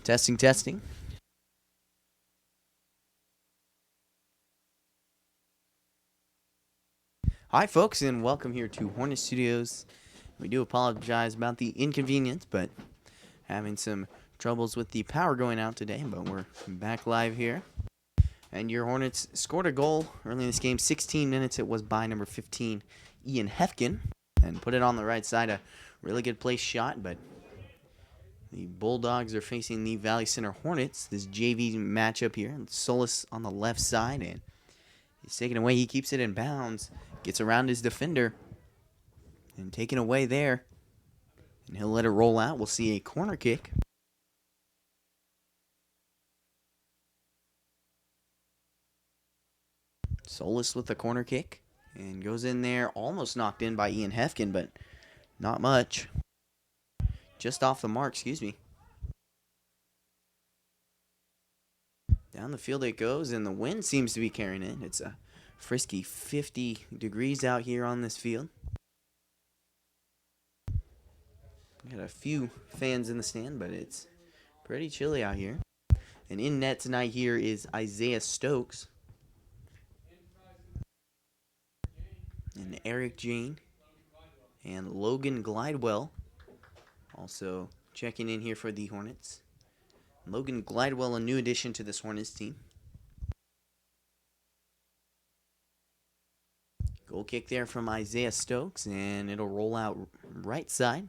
Testing, testing. Hi, folks, and welcome here to Hornet Studios. We do apologize about the inconvenience, but having some troubles with the power going out today, but we're back live here. And your Hornets scored a goal early in this game, 16 minutes. It was by number 15, Ian Hefkin, and put it on the right side. A really good place shot, but the Bulldogs are facing the Valley Center Hornets. This JV matchup here. Solis on the left side, and he's taken away. He keeps it in bounds. Gets around his defender. And taken away there. And he'll let it roll out. We'll see a corner kick. Solis with the corner kick. And goes in there. Almost knocked in by Ian Hefkin, but not much. Just off the mark, excuse me. Down the field it goes, and the wind seems to be carrying it. It's a frisky 50 degrees out here on this field. Got a few fans in the stand, but it's pretty chilly out here. And in net tonight here is Isaiah Stokes. And Eric Jane. And Logan Glidewell. Also checking in here for the Hornets. Logan Glidewell, a new addition to this Hornets team. Goal kick there from Isaiah Stokes, and it'll roll out right side.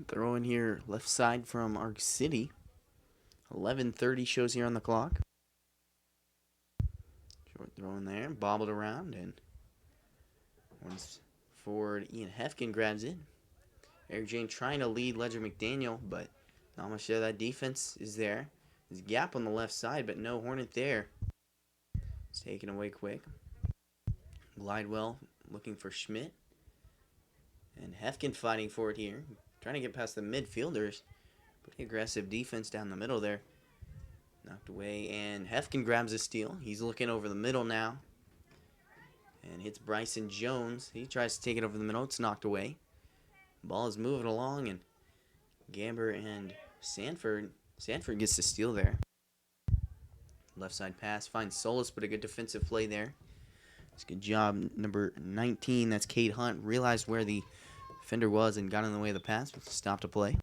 Throw in here left side from Arc City. 11:30 shows here on the clock. Short throw in there, bobbled around, and once forward, Ian Hefkin grabs it. Eric Jane trying to lead Ledger McDaniel, but not much there. That defense is there. There's a gap on the left side, but no Hornet there. It's taken away quick. Glidewell looking for Schmidt. And Hefkin fighting for it here. Trying to get past the midfielders. Pretty aggressive defense down the middle there. Knocked away, and Hefkin grabs a steal. He's looking over the middle now. And hits Bryson Jones. He tries to take it over the middle. It's knocked away. Ball is moving along, and Gamber and Sanford gets the steal there. Left side pass finds Solis, but a good defensive play there. It's a good job. Number 19, that's Cade Hunt, realized where the defender was and got in the way of the pass, but stopped to play.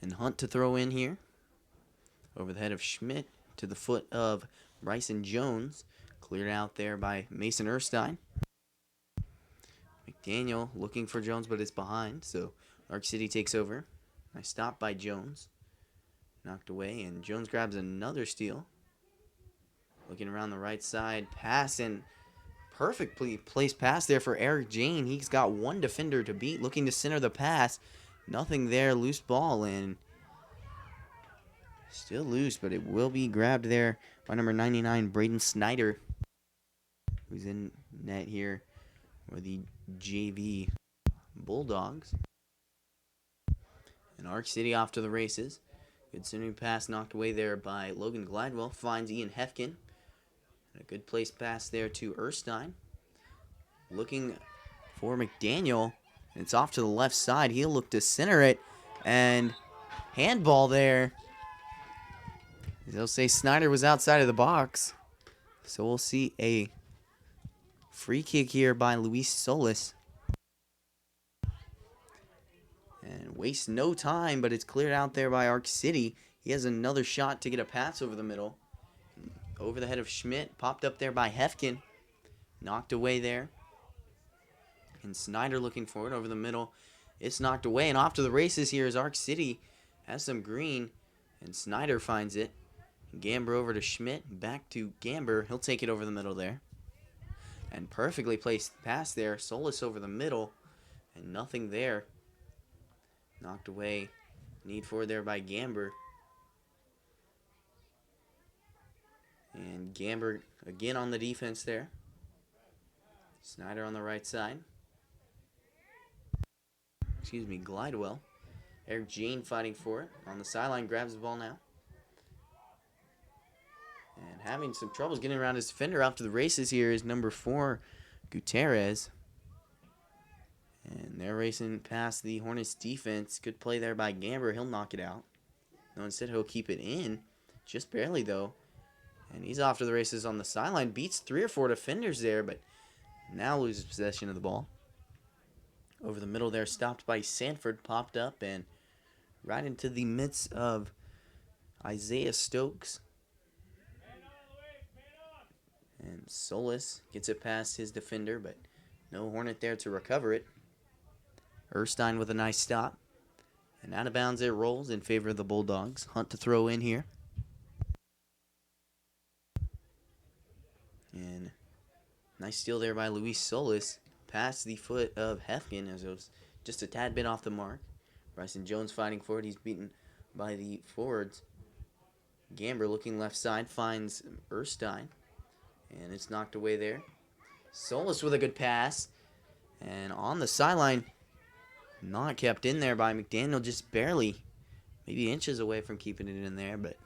And Hunt to throw in here. Over the head of Schmidt to the foot of Bryson Jones. Cleared out there by Mason Erstein. McDaniel looking for Jones, but it's behind, so Arc City takes over. Nice stop by Jones. Knocked away, and Jones grabs another steal. Looking around the right side. Pass, and perfectly placed pass there for Eric Jane. He's got one defender to beat. Looking to center the pass. Nothing there. Loose ball, and still loose, but it will be grabbed there by number 99, Braden Snyder, who's in net here for the JV Bulldogs. And Arc City off to the races. Good centering pass knocked away there by Logan Glidewell. Finds Ian Hefkin. And a good place pass there to Erstein. Looking for McDaniel. And it's off to the left side. He'll look to center it. And handball there. They'll say Snyder was outside of the box. So we'll see a free kick here by Luis Solis. And waste no time, but it's cleared out there by Arc City. He has another shot to get a pass over the middle. Over the head of Schmidt. Popped up there by Hefkin. Knocked away there. And Snyder looking for it over the middle. It's knocked away. And off to the races here is Arc City. Has some green. And Snyder finds it. Gamber over to Schmidt. Back to Gamber. He'll take it over the middle there. And perfectly placed pass there. Solis over the middle. And nothing there. Knocked away. Need for there by Gamber. And Gamber again on the defense there. Snyder on the right side. Excuse me, Glidewell. Eric Jane fighting for it. On the sideline, grabs the ball now. And having some troubles getting around his defender after the races here is number 4, Gutierrez. And they're racing past the Hornets defense. Good play there by Gamber. He'll knock it out. No, instead he'll keep it in. Just barely, though. And he's off to the races on the sideline. Beats 3 or 4 defenders there, but now loses possession of the ball. Over the middle there, stopped by Sanford. Popped up and right into the midst of Isaiah Stokes. And Solis gets it past his defender, but no Hornet there to recover it. Erstein with a nice stop. And out of bounds it rolls in favor of the Bulldogs. Hunt to throw in here. And nice steal there by Luis Solis. Past the foot of Hefkin as it was just a tad bit off the mark. Bryson Jones fighting for it. He's beaten by the forwards. Gamber looking left side finds Erstein. And it's knocked away there. Solis with a good pass. And on the sideline, not kept in there by McDaniel, just barely, maybe inches away from keeping it in there, but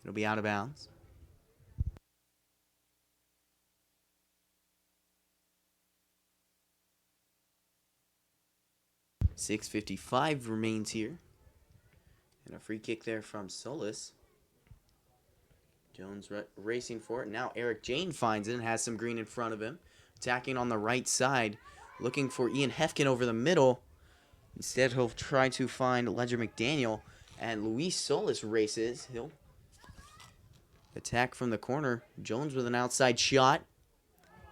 it'll be out of bounds. .6:55 remains here. And a free kick there from Solis. Jones racing for it. Now Eric Jane finds it and has some green in front of him. Attacking on the right side. Looking for Ian Hefkin over the middle. Instead, he'll try to find Ledger McDaniel. And Luis Solis races. He'll attack from the corner. Jones with an outside shot.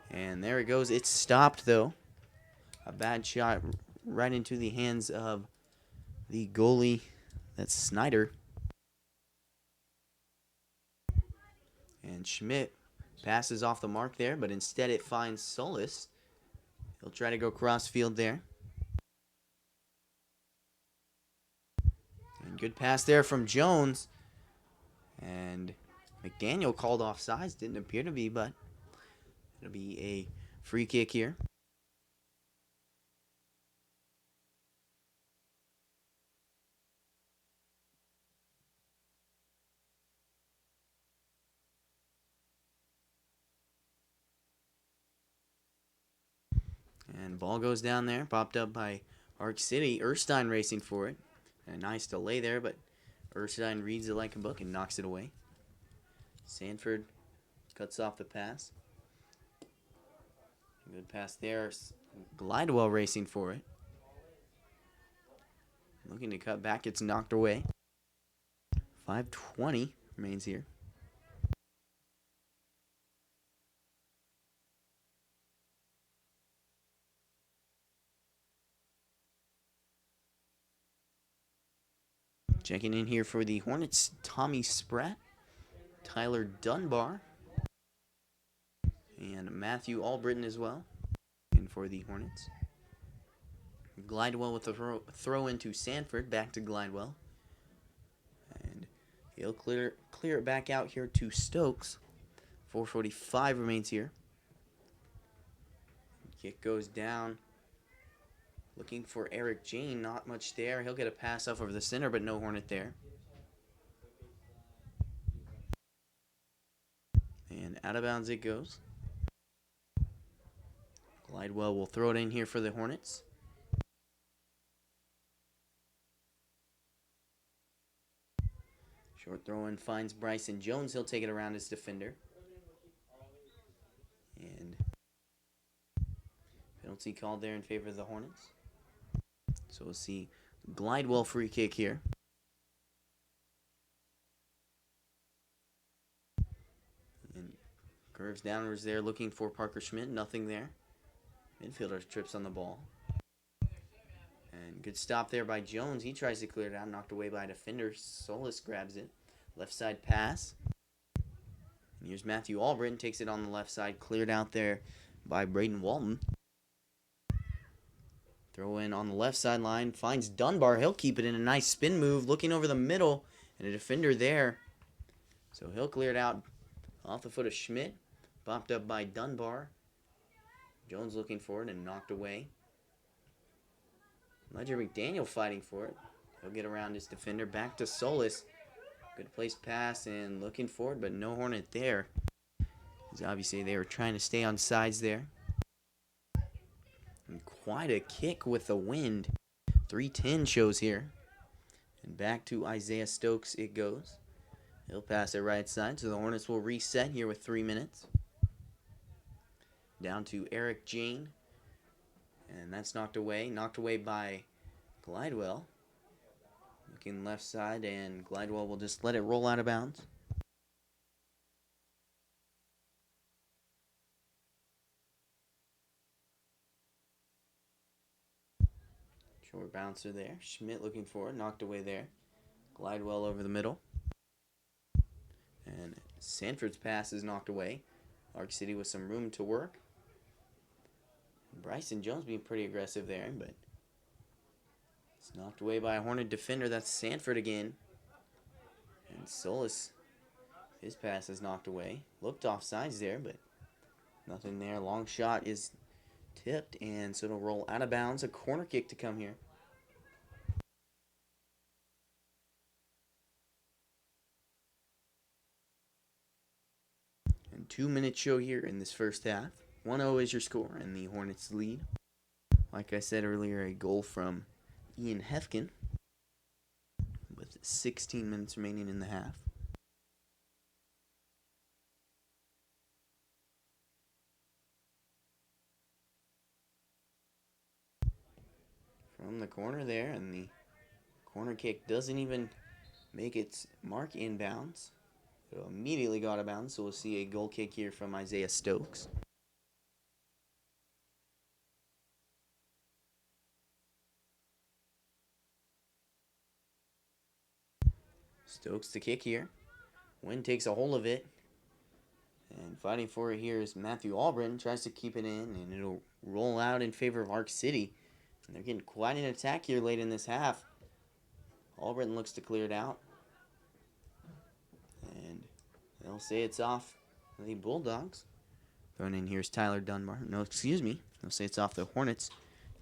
And there it goes. It's stopped, though. A bad shot right into the hands of the goalie. That's Snyder. And Schmidt passes off the mark there, but instead it finds Solis. He'll try to go cross field there. And good pass there from Jones. And McDaniel called offsides. Didn't appear to be, but it'll be a free kick here. And ball goes down there, popped up by Arc City. Erstein racing for it. And a nice delay there, but Erstein reads it like a book and knocks it away. Sanford cuts off the pass. Good pass there. Glidewell racing for it. Looking to cut back, it's knocked away. 5:20 remains here. Checking in here for the Hornets, Tommy Spratt, Tyler Dunbar, and Matthew Albritton as well. And for the Hornets. Glidewell with a throw into Sanford, back to Glidewell. And he'll clear it back out here to Stokes. 4:45 remains here. Kick goes down. Looking for Eric Jane, not much there. He'll get a pass off over the center, but no Hornet there. And out of bounds it goes. Glidewell will throw it in here for the Hornets. Short throw in finds Bryson Jones. He'll take it around his defender. And penalty called there in favor of the Hornets. So we'll see Glidewell free kick here. And curves downwards there looking for Parker Schmidt. Nothing there. Midfielder trips on the ball. And good stop there by Jones. He tries to clear it out. Knocked away by a defender. Solis grabs it. Left side pass. And here's Matthew Albritton. Takes it on the left side. Cleared out there by Braden Walton. Throw in on the left sideline. Finds Dunbar. He'll keep it in a nice spin move. Looking over the middle. And a defender there. So he'll clear it out Off the foot of Schmidt. Bopped up by Dunbar. Jones looking for it and knocked away. Ledger McDaniel fighting for it. He'll get around his defender. Back to Solis. Good placed pass and looking for it, but no Hornet there. Because obviously they were trying to stay on sides there. And quite a kick with the wind. 3:10 shows here. And back to Isaiah Stokes it goes. He'll pass it right side, so the Hornets will reset here with 3 minutes. Down to Eric Jane. And that's knocked away. Knocked away by Glidewell. Looking left side, and Glidewell will just let it roll out of bounds. Short bouncer there. Schmidt looking for it. Knocked away there. Glidewell over the middle. And Sanford's pass is knocked away. Ark City with some room to work. Bryson Jones being pretty aggressive there, but it's knocked away by a Hornet defender. That's Sanford again. And Solis, his pass is knocked away. Looked off sides there, but nothing there. Long shot is tipped, and so it'll roll out of bounds. A corner kick to come here. And 2-minute show here in this first half. 1-0 is your score, and the Hornets lead. Like I said earlier, a goal from Ian Hefkin with 16 minutes remaining in the half. From the corner there, and the corner kick doesn't even make its mark inbounds. It immediately got out of bounds, so we'll see a goal kick here from Isaiah Stokes. Stokes to kick here. Wynn takes a hold of it. And fighting for it here is Matthew Albritton. Tries to keep it in, and it'll roll out in favor of Ark City. And they're getting quite an attack here late in this half. Albritton looks to clear it out. And they'll say it's off the Bulldogs. Thrown in here is Tyler Dunbar. No, excuse me. They'll say it's off the Hornets.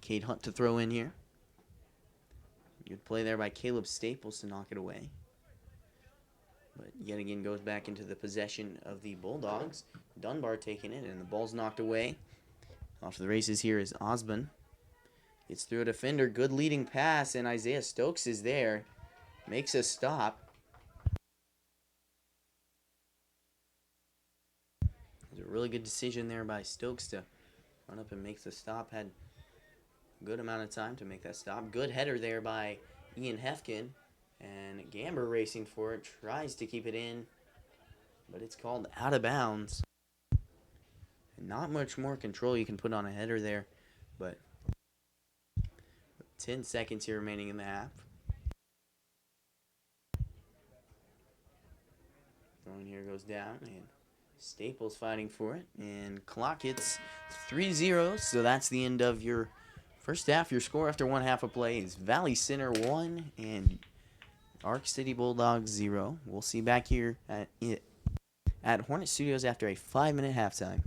Cade Hunt to throw in here. Good play there by Caleb Staples to knock it away. But yet again goes back into the possession of the Bulldogs. Dunbar taking it, and the ball's knocked away. Off to the races here is Osborne. Gets through a defender. Good leading pass, and Isaiah Stokes is there. Makes a stop. There's a really good decision there by Stokes to run up and make the stop. Had a good amount of time to make that stop. Good header there by Ian Hefkin. And Gamber racing for it. Tries to keep it in. But it's called out of bounds. And not much more control you can put on a header there. But 10 seconds here remaining in the half. Throwing here goes down. And Staples fighting for it. And clock hits 3-0. So that's the end of your first half. Your score after one half of play is Valley Center 1 and Ark City Bulldogs 0. We'll see you back here at Hornet Studios after a 5-minute halftime.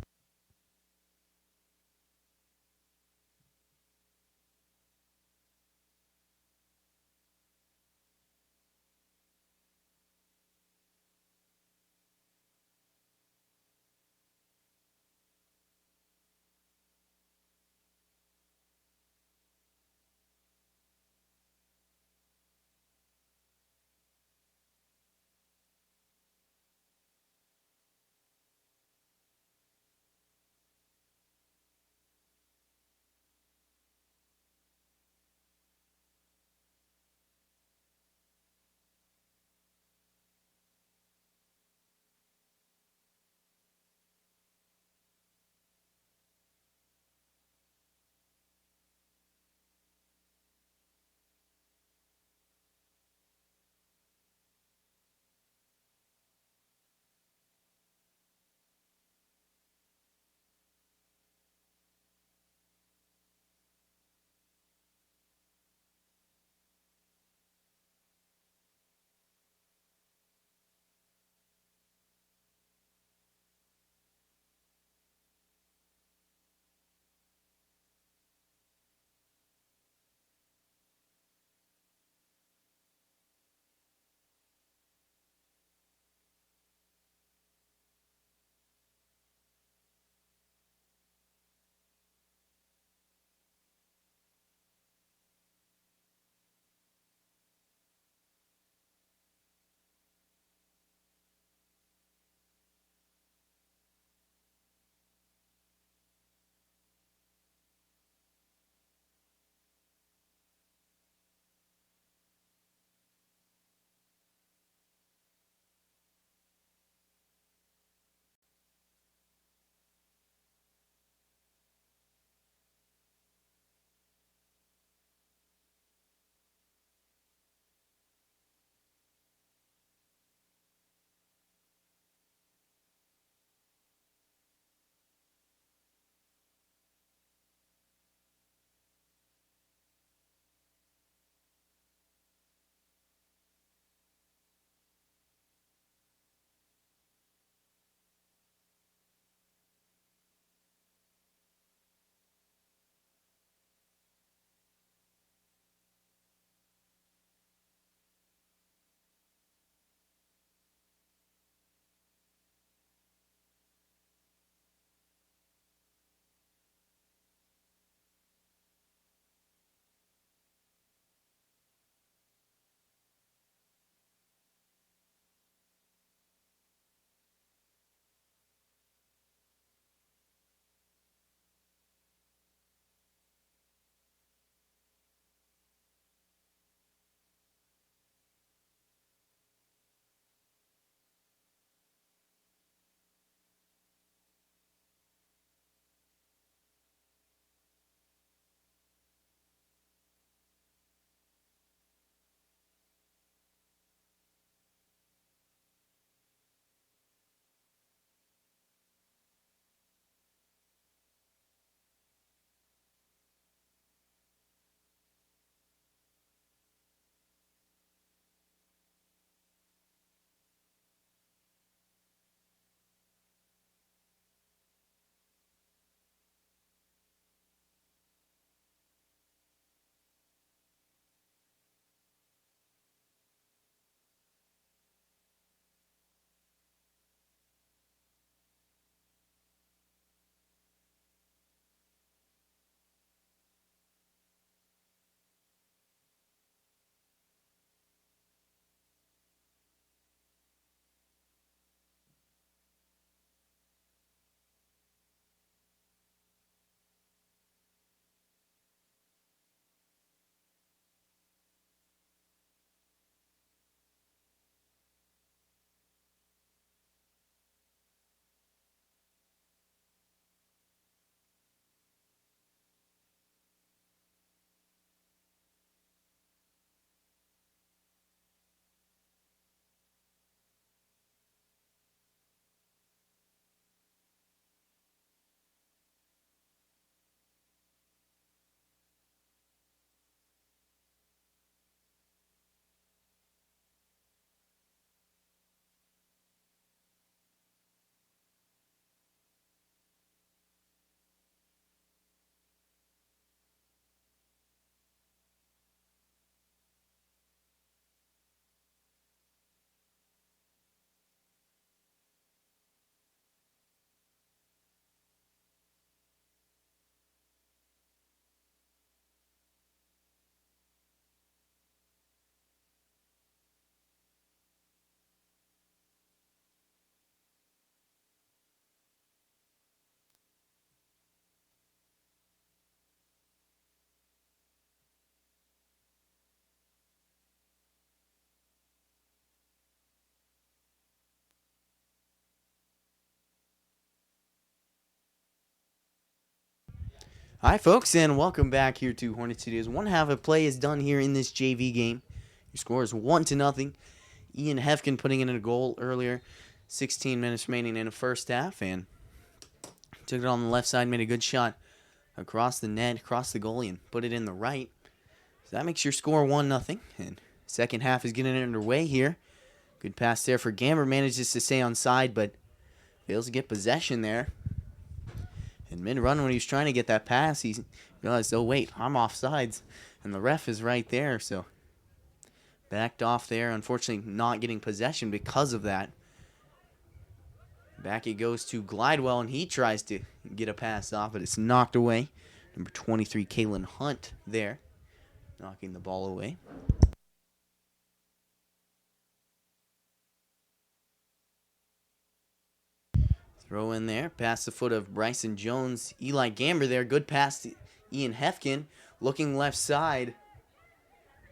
Hi, folks, and welcome back here to Hornet Studios. One half of play is done here in this JV game. Your score is 1-0. Ian Hefkin putting in a goal earlier. 16 minutes remaining in the first half, and took it on the left side, made a good shot across the net, across the goalie, and put it in the right. So that makes your score 1-0. And second half is getting underway here. Good pass there for Gamber. Manages to stay on side, but fails to get possession there. And mid-run, when he was trying to get that pass, he realized, oh, wait, I'm offsides. And the ref is right there, so backed off there. Unfortunately, not getting possession because of that. Back it goes to Glidewell, and he tries to get a pass off, but it's knocked away. Number 23, Kalen Hunt there, knocking the ball away. Throw in there, past the foot of Bryson Jones. Eli Gamber there, good pass to Ian Hefkin, looking left side.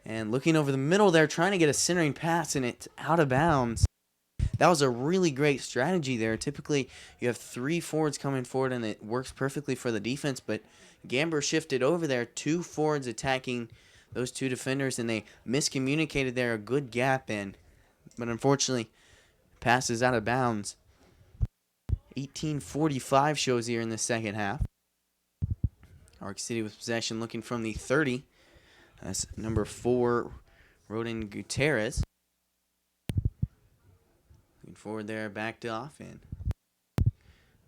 And looking over the middle there, trying to get a centering pass, and it's out of bounds. That was a really great strategy there. Typically, you have 3 forwards coming forward, and it works perfectly for the defense. But Gamber shifted over there, 2 forwards attacking those 2 defenders, and they miscommunicated there, a good gap in. But unfortunately, pass is out of bounds. 18:45 shows here in the second half. Arc City with possession, looking from the 30. That's number 4, Rodin Gutierrez. Looking forward there, backed off, and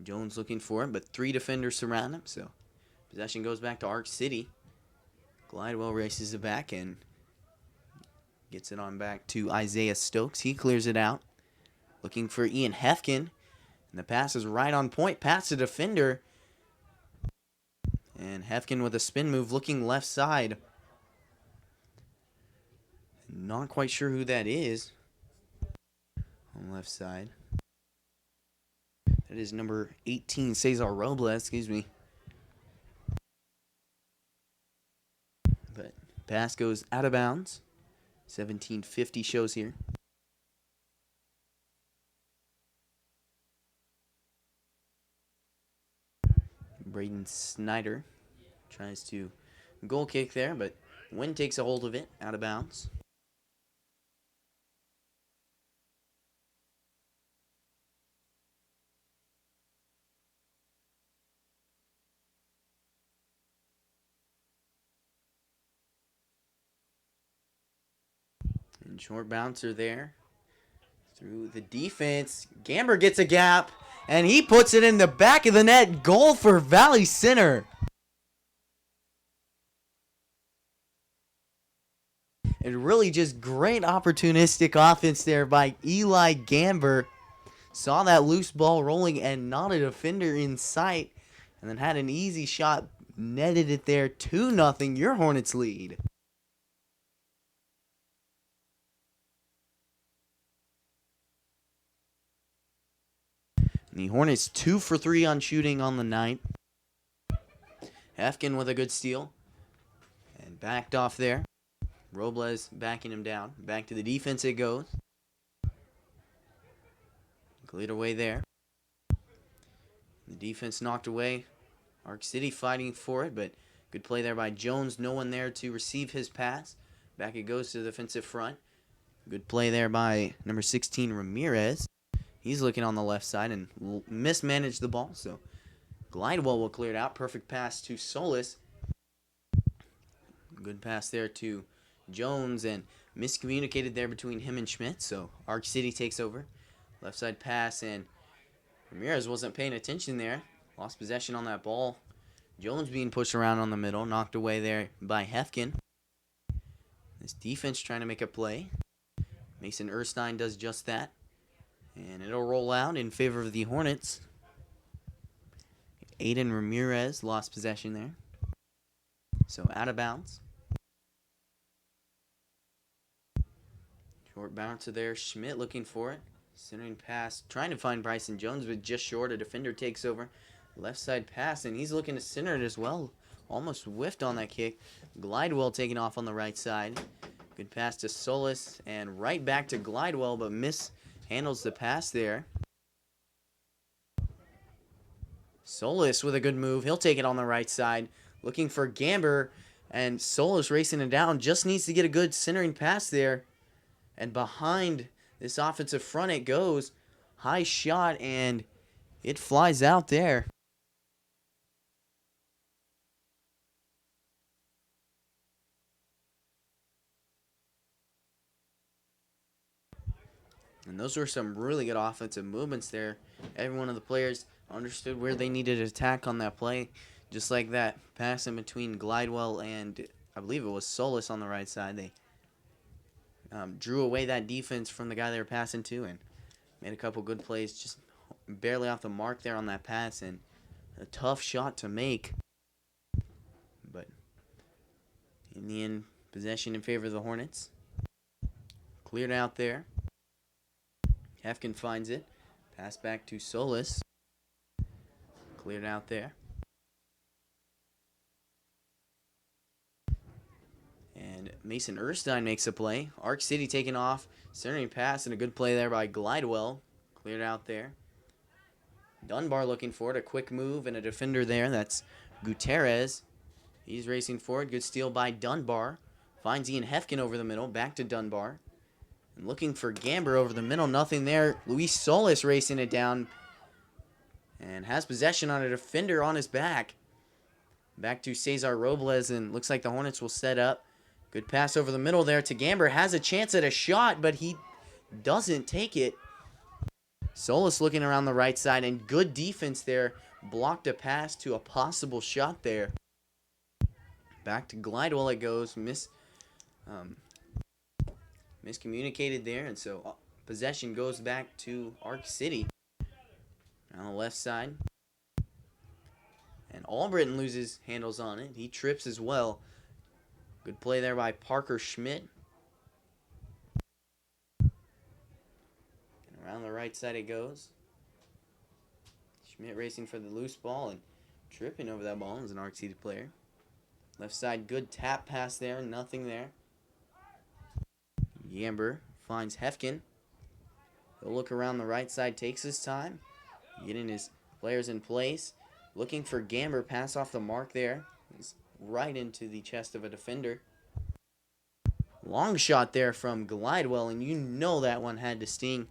Jones looking for him, but 3 defenders surround him, so possession goes back to Arc City. Glidewell races it back and gets it on back to Isaiah Stokes. He clears it out. Looking for Ian Hefkin. And the pass is right on point, past the defender. And Hefkin with a spin move, looking left side. Not quite sure who that is on the left side. That is number 18, Cesar Robles, excuse me. But pass goes out of bounds. 17:50 shows here. Braden Snyder tries to goal kick there, but Wynn takes a hold of it, out of bounds. And short bouncer there through the defense. Gamber gets a gap, and he puts it in the back of the net. Goal for Valley Center. And really just great opportunistic offense there by Eli Gamber. Saw that loose ball rolling and not a defender in sight. And then had an easy shot, netted it there. 2-0, your Hornets lead. And the Hornets 2 for 3 on shooting on the night. Hefkin with a good steal. And backed off there. Robles backing him down. Back to the defense it goes. Cleared away there. The defense knocked away. Arc City fighting for it, but good play there by Jones. No one there to receive his pass. Back it goes to the defensive front. Good play there by number 16, Ramirez. He's looking on the left side and mismanaged the ball, so Glidewell will clear it out. Perfect pass to Solis. Good pass there to Jones, and miscommunicated there between him and Schmidt, so Arc City takes over. Left side pass, and Ramirez wasn't paying attention there. Lost possession on that ball. Jones being pushed around on the middle, knocked away there by Hefkin. This defense trying to make a play. Mason Erstein does just that. And it'll roll out in favor of the Hornets. Aiden Ramirez lost possession there. So out of bounds. Short bouncer there. Schmidt looking for it. Centering pass. Trying to find Bryson Jones, but just short. A defender takes over. Left side pass, and he's looking to center it as well. Almost whiffed on that kick. Glidewell taking off on the right side. Good pass to Solis, and right back to Glidewell, but mishandles the pass there. Solis with a good move. He'll take it on the right side. looking for Gamber, and Solis racing it down. Just needs to get a good centering pass there. And behind this offensive front it goes. High shot, and it flies out there. And those were some really good offensive movements there. Every one of the players understood where they needed to attack on that play. Just like that pass in between Glidewell and I believe it was Solis on the right side. They drew away that defense from the guy they were passing to and made a couple good plays. Just barely off the mark there on that pass, and a tough shot to make. But in the end, possession in favor of the Hornets. Cleared out there. Hefkin finds it. Pass back to Solis. Cleared out there. And Mason Erstein makes a play. Arc City taking off. Centering pass and a good play there by Glidewell. Cleared out there. Dunbar looking for it. A quick move and a defender there. That's Gutierrez. He's racing forward. Good steal by Dunbar. Finds Ian Hefkin over the middle. Back to Dunbar. And looking for Gamber over the middle. Nothing there. Luis Solis racing it down. And has possession on a defender on his back. Back to Cesar Robles. And looks like the Hornets will set up. Good pass over the middle there to Gamber. Has a chance at a shot, but he doesn't take it. Solis looking around the right side. And good defense there. Blocked a pass to a possible shot there. Back to Glidewell it goes. Miscommunicated there, and so possession goes back to Arc City. On the left side. And Albritton loses handles on it. He trips as well. Good play there by Parker Schmidt. And around the right side it goes. Schmidt racing for the loose ball and tripping over that ball as an Arc City player. Left side, good tap pass there. Nothing there. Gamber finds Hefkin. He'll look around the right side, takes his time. Getting his players in place. Looking for Gamber. Pass off the mark there. He's right into the chest of a defender. Long shot there from Glidewell, and you know that one had to sting.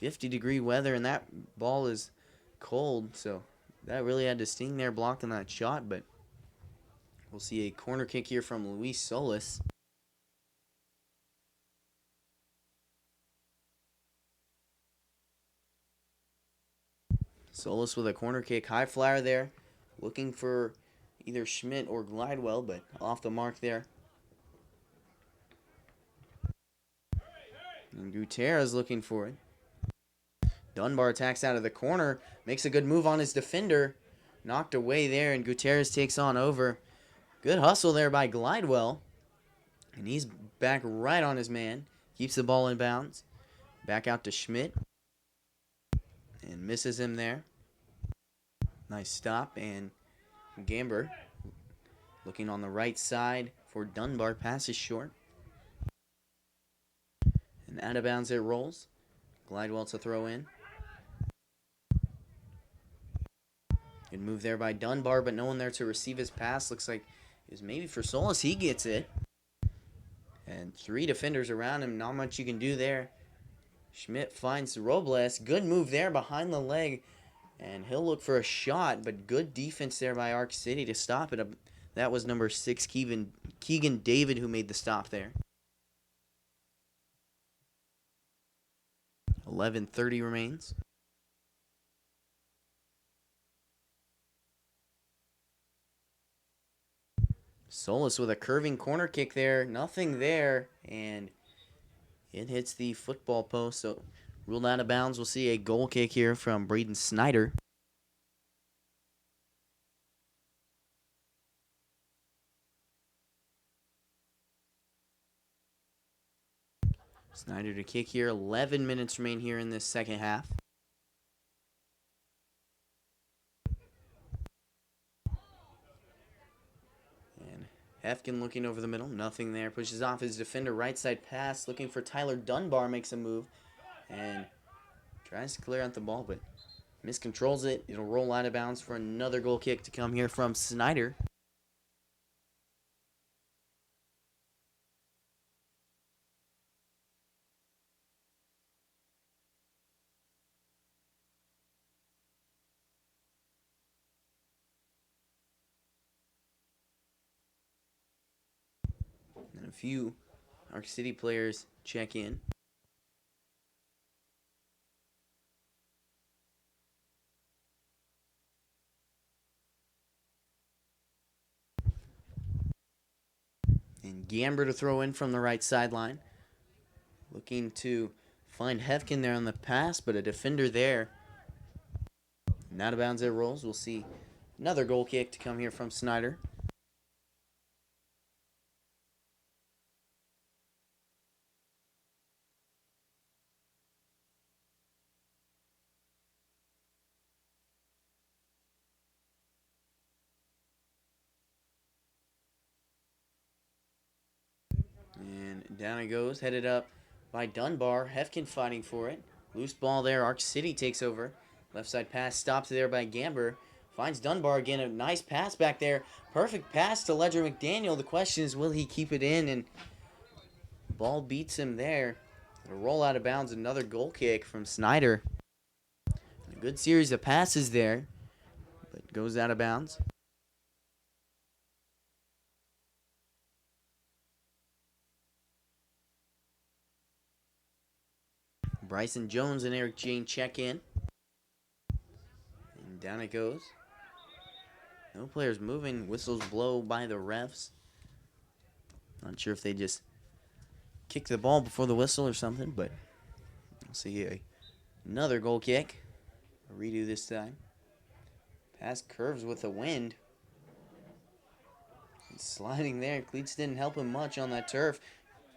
50-degree weather, and that ball is cold, so that really had to sting there blocking that shot, but we'll see a corner kick here from Luis Solis. Solis with a corner kick. High flyer there. Looking for either Schmidt or Glidewell, but off the mark there. And Gutierrez looking for it. Dunbar attacks out of the corner. Makes a good move on his defender. Knocked away there, and Gutierrez takes on over. Good hustle there by Glidewell. And he's back right on his man. Keeps the ball in bounds. Back out to Schmidt. And misses him there. Nice stop. And Gamber looking on the right side for Dunbar. Passes short. And out of bounds it rolls. Glidewell to throw in. Good move there by Dunbar, but no one there to receive his pass. Looks like it was maybe for Solis. He gets it. And three defenders around him. Not much you can do there. Schmidt finds Robles. Good move there behind the leg. And he'll look for a shot, but good defense there by Arc City to stop it. That was number 6, Keegan David, who made the stop there. 11:30 remains. Solis with a curving corner kick there. Nothing there. And it hits the football post. So ruled out of bounds. We'll see a goal kick here from Braden Snyder. Snyder to kick here. 11 minutes remain here in this second half. And Hefkin looking over the middle. Nothing there. Pushes off his defender. Right side pass. Looking for Tyler Dunbar. Makes a move. And tries to clear out the ball, but Miscontrols it. It'll roll out of bounds for another goal kick to come here from Snyder. And a few Arc City players check in. And Gamber to throw in from the right sideline. Looking to find Hefkin there on the pass, but a defender there. And out of bounds it rolls. We'll see another goal kick to come here from Snyder. And down it goes, headed up by Dunbar. Hefkin fighting for it. Loose ball there. Arc City takes over. Left side pass stopped there by Gamber. Finds Dunbar again. A nice pass back there. Perfect pass to Ledger McDaniel. The question is, will he keep it in? And ball beats him there. A roll out of bounds. Another goal kick from Snyder. A good series of passes there, but goes out of bounds. Bryson Jones and Eric Jane check in. And down it goes. No players moving. Whistles blow by the refs. Not sure if they just kicked the ball before the whistle or something, but we'll see another goal kick. A redo this time. Pass curves with the wind. And sliding there. Cleats didn't help him much on that turf.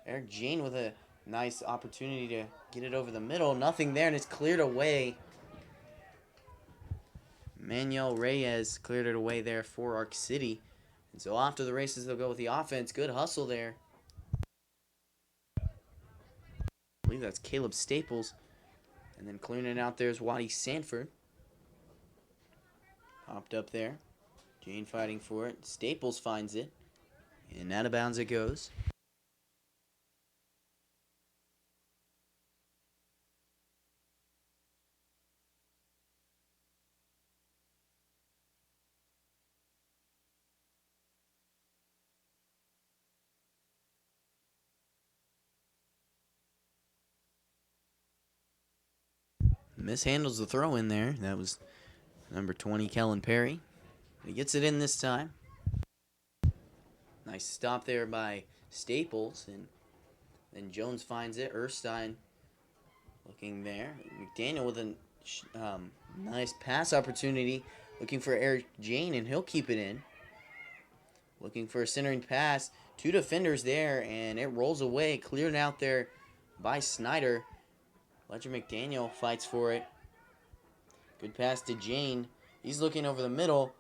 Eric Jane with a nice opportunity to get it over the middle. Nothing there, and it's cleared away. Manuel Reyes cleared it away there for Arc City. And so after the races, they'll go with the offense. Good hustle there. I believe that's Caleb Staples. And then clearing it out there is Waddy Sanford. Popped up there. Jane fighting for it. Staples finds it. And out of bounds it goes. Mishandles the throw in there. That was number 20, Kellen Perry. He gets it in this time. Nice stop there by Staples. And then Jones finds it. Erstein looking there. McDaniel with a nice pass opportunity. Looking for Eric Jane, and he'll keep it in. Looking for a centering pass. Two defenders there, and it rolls away. Cleared out there by Snyder. Ledger McDaniel fights for it. Good pass to Jane. He's looking over the middle.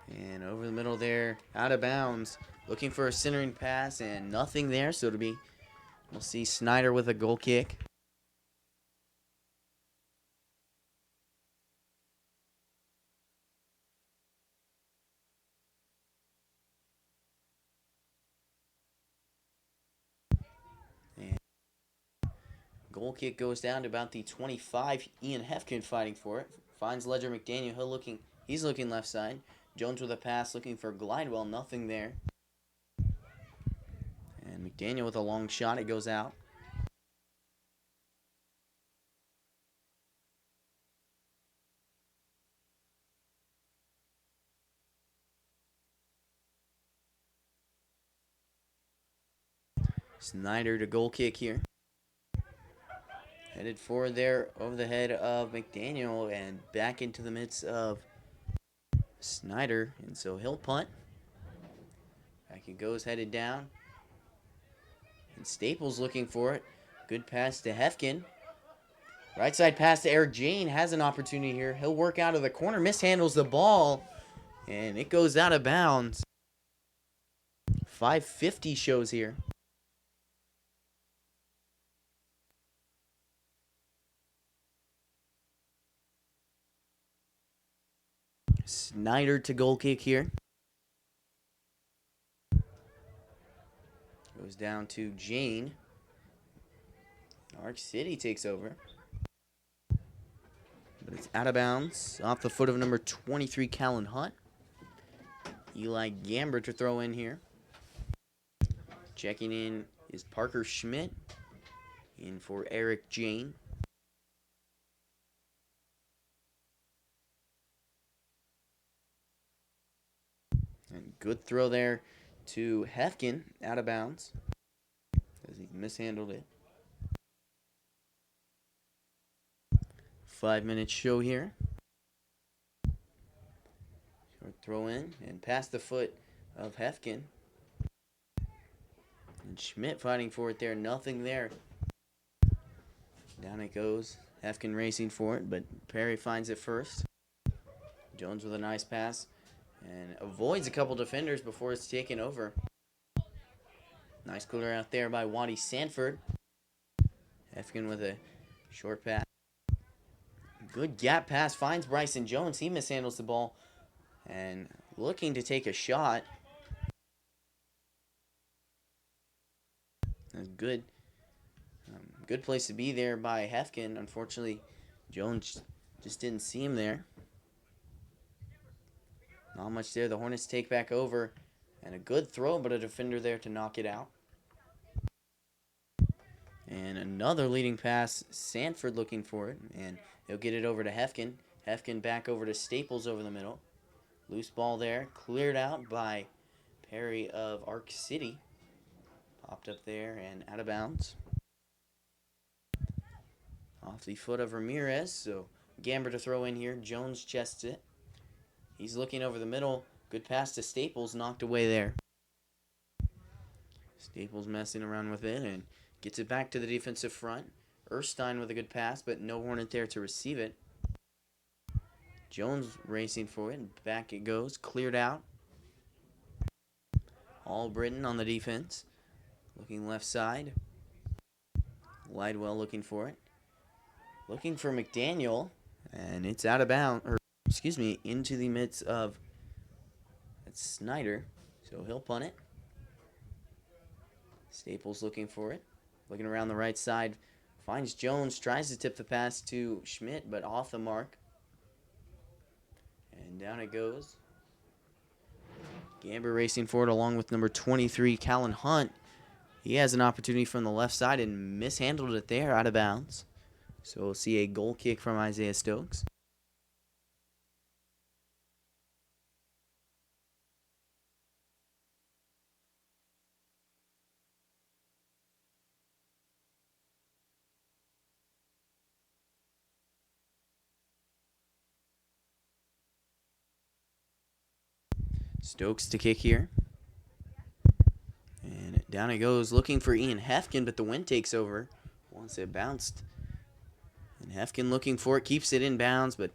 And over the middle there, out of bounds. Looking for a centering pass, and nothing there. So we'll see Snyder with a goal kick. Goal kick goes down to about the 25. Ian Hefkin fighting for it. Finds Ledger McDaniel. He's looking left side. Jones with a pass looking for Glidewell. Nothing there. And McDaniel with a long shot. It goes out. Snyder to goal kick here. Headed forward there over the head of McDaniel and back into the midst of Snyder. And so he'll punt. Back it goes, headed down. And Staples looking for it. Good pass to Hefkin. Right side pass to Eric Jane. Has an opportunity here. He'll work out of the corner. Mishandles the ball. And it goes out of bounds. 5:50 shows here. Snyder to goal kick here. Goes down to Jane. Arc City takes over. But it's out of bounds. Off the foot of number 23, Callan Hunt. Eli Gamber to throw in here. Checking in is Parker Schmidt. In for Eric Jane. And good throw there to Hefkin, out of bounds, as he mishandled it. 5-minute show here. Short throw in and past the foot of Hefkin. And Schmidt fighting for it there, nothing there. Down it goes. Hefkin racing for it, but Perry finds it first. Jones with a nice pass. And avoids a couple defenders before it's taken over. Nice clear out there by Waddy Sanford. Hefkin with a short pass. Good gap pass. Finds Bryson Jones. He mishandles the ball. And looking to take a shot. That's good. Good place to be there by Hefkin. Unfortunately, Jones just didn't see him there. Not much there. The Hornets take back over. And a good throw, but a defender there to knock it out. And another leading pass. Sanford looking for it. And he'll get it over to Hefkin. Hefkin back over to Staples over the middle. Loose ball there. Cleared out by Perry of Arc City. Popped up there and out of bounds. Off the foot of Ramirez. So Gamber to throw in here. Jones chests it. He's looking over the middle. Good pass to Staples. Knocked away there. Staples messing around with it and gets it back to the defensive front. Erstein with a good pass, but no Hornet there to receive it. Jones racing for it. Back it goes. Cleared out. Albritton on the defense. Looking left side. Lidewell looking for it. Looking for McDaniel. And it's out of bounds. Into the midst of Snyder. So he'll punt it. Staples looking for it. Looking around the right side. Finds Jones. Tries to tip the pass to Schmidt, but off the mark. And down it goes. Gamber racing for it along with number 23, Callan Hunt. He has an opportunity from the left side and mishandled it there, out of bounds. So we'll see a goal kick from Isaiah Stokes. Stokes to kick here. And down it goes, looking for Ian Hefkin, but the wind takes over once it bounced. And Hefkin looking for it, keeps it in bounds, but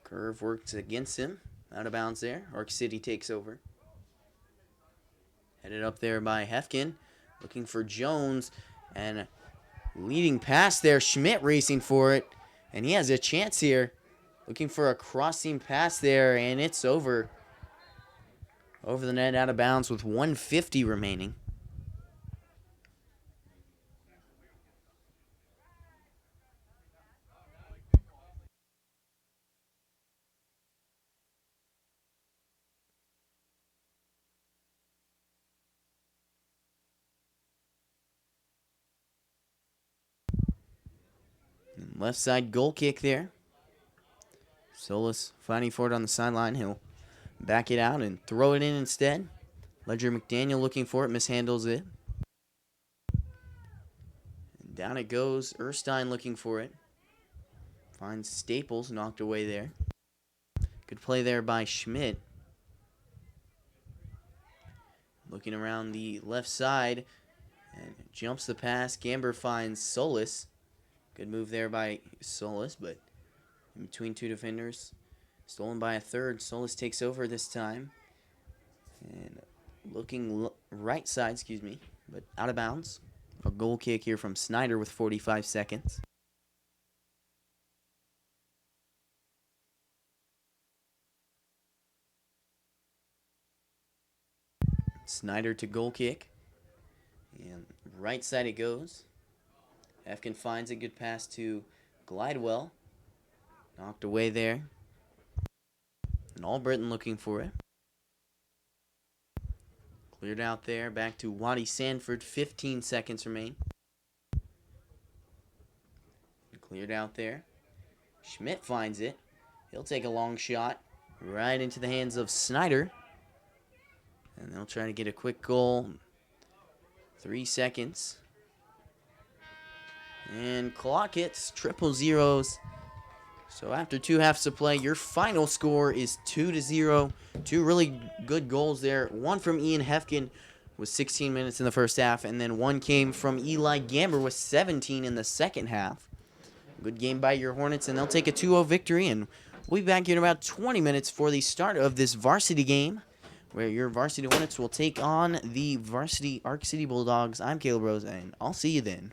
curve works against him. Out of bounds there. Arc City takes over. Headed up there by Hefkin. Looking for Jones. And leading pass there. Schmidt racing for it. And he has a chance here. Looking for a crossing pass there. And it's over. Over the net, out of bounds with 1:50 remaining. Left side goal kick there. Solis fighting for it on the sideline. He'll back it out and throw it in instead. Ledger McDaniel looking for it, mishandles it. And down it goes. Erstein looking for it. Finds Staples, knocked away there. Good play there by Schmidt. Looking around the left side and jumps the pass. Gamber finds Solis. Good move there by Solis, but in between two defenders. Stolen by a third. Solis takes over this time. And looking right side, but out of bounds. A goal kick here from Snyder with 45 seconds. Snyder to goal kick. And right side it goes. Hefkin finds a good pass to Glidewell. Knocked away there. And Albritton looking for it. Cleared out there. Back to Waddy Sanford. 15 seconds remain. Cleared out there. Schmidt finds it. He'll take a long shot right into the hands of Snyder. And they'll try to get a quick goal. 3 seconds. And clock hits triple zeros. So after 2 halves of play, your final score is 2-0. 2 really good goals there. One from Ian Hefkin with 16 minutes in the first half, and then one came from Eli Gamber with 17 in the second half. Good game by your Hornets, and they'll take a 2-0 victory, and we'll be back in about 20 minutes for the start of this varsity game, where your varsity Hornets will take on the varsity Arc City Bulldogs. I'm Caleb Rose, and I'll see you then.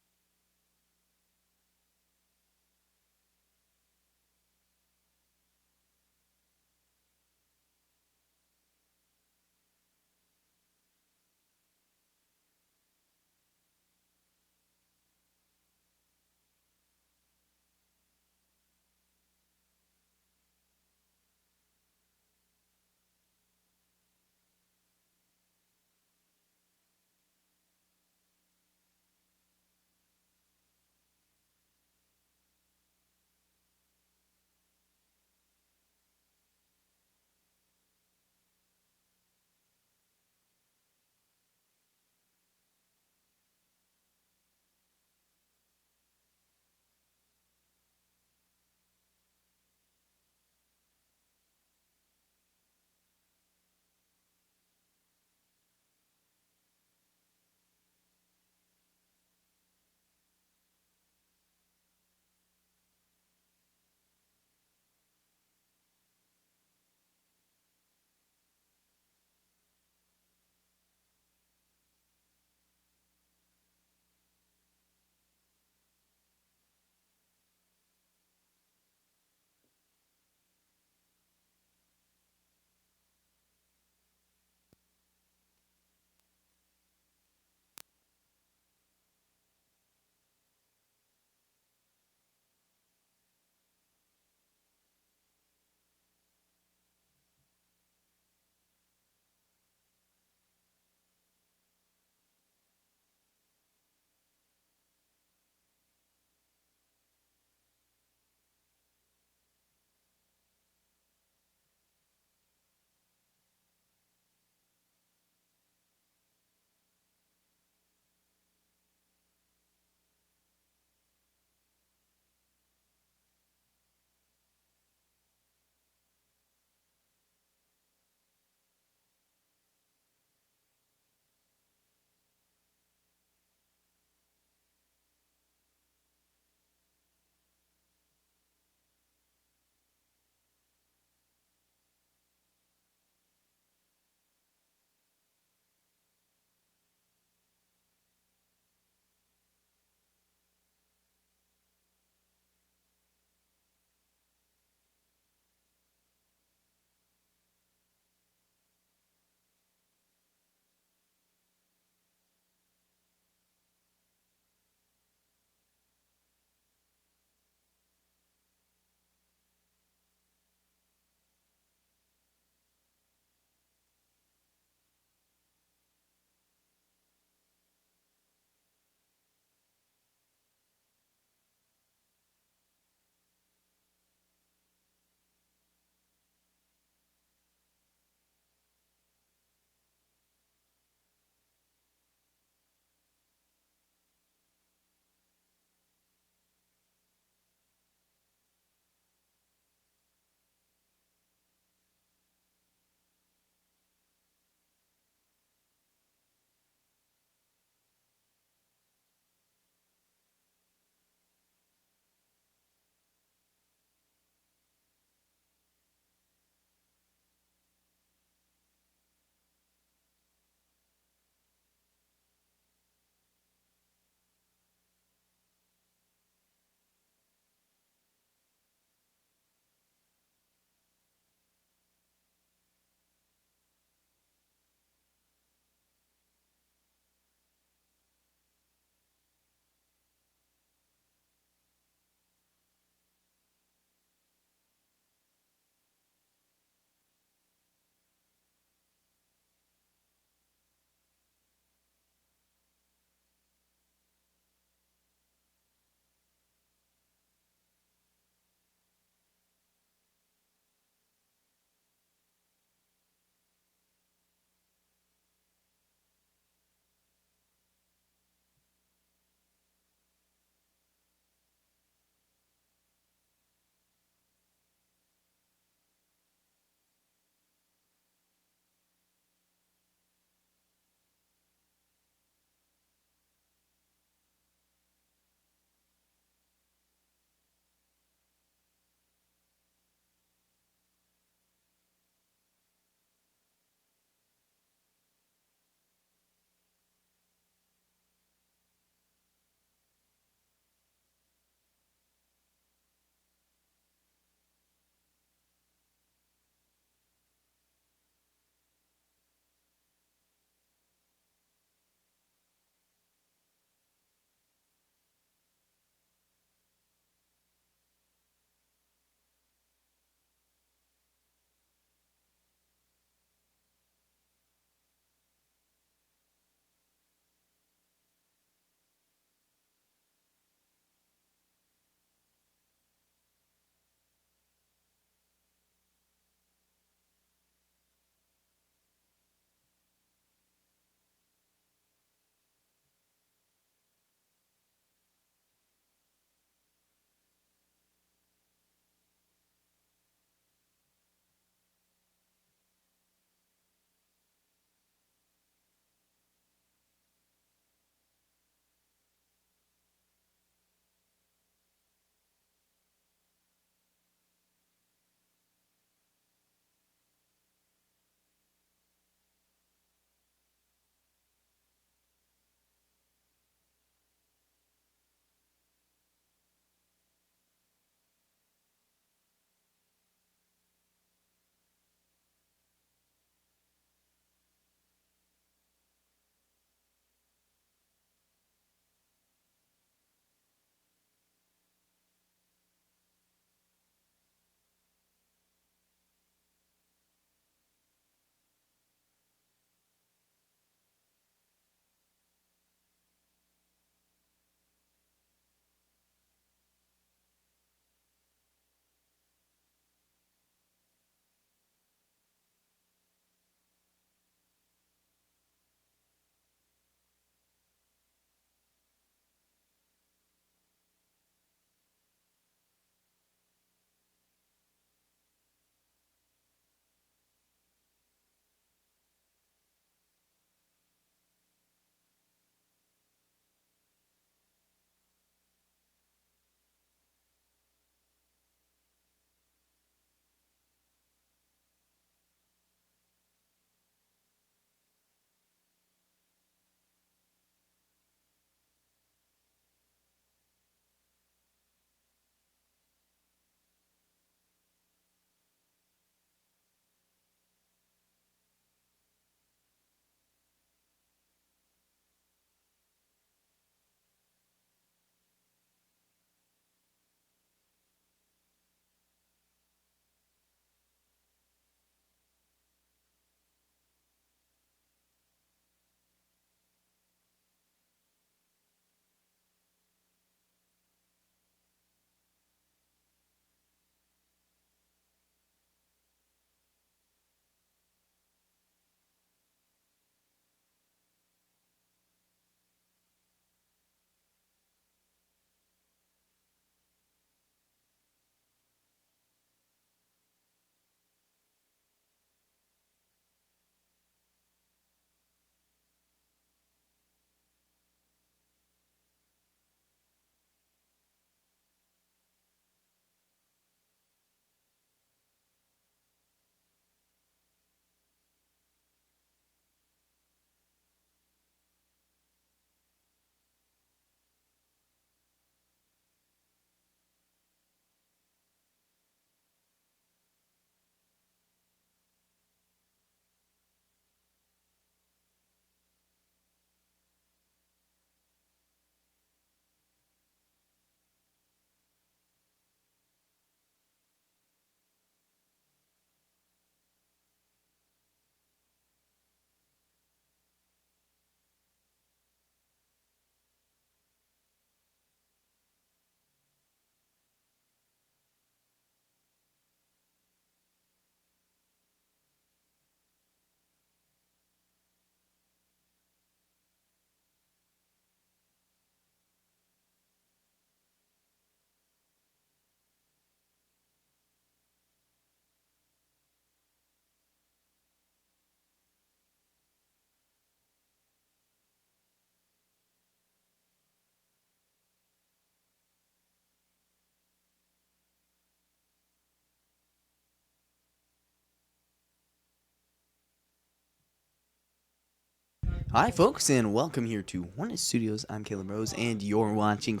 Hi, folks, and welcome here to Hornet Studios. I'm Caleb Rose, and you're watching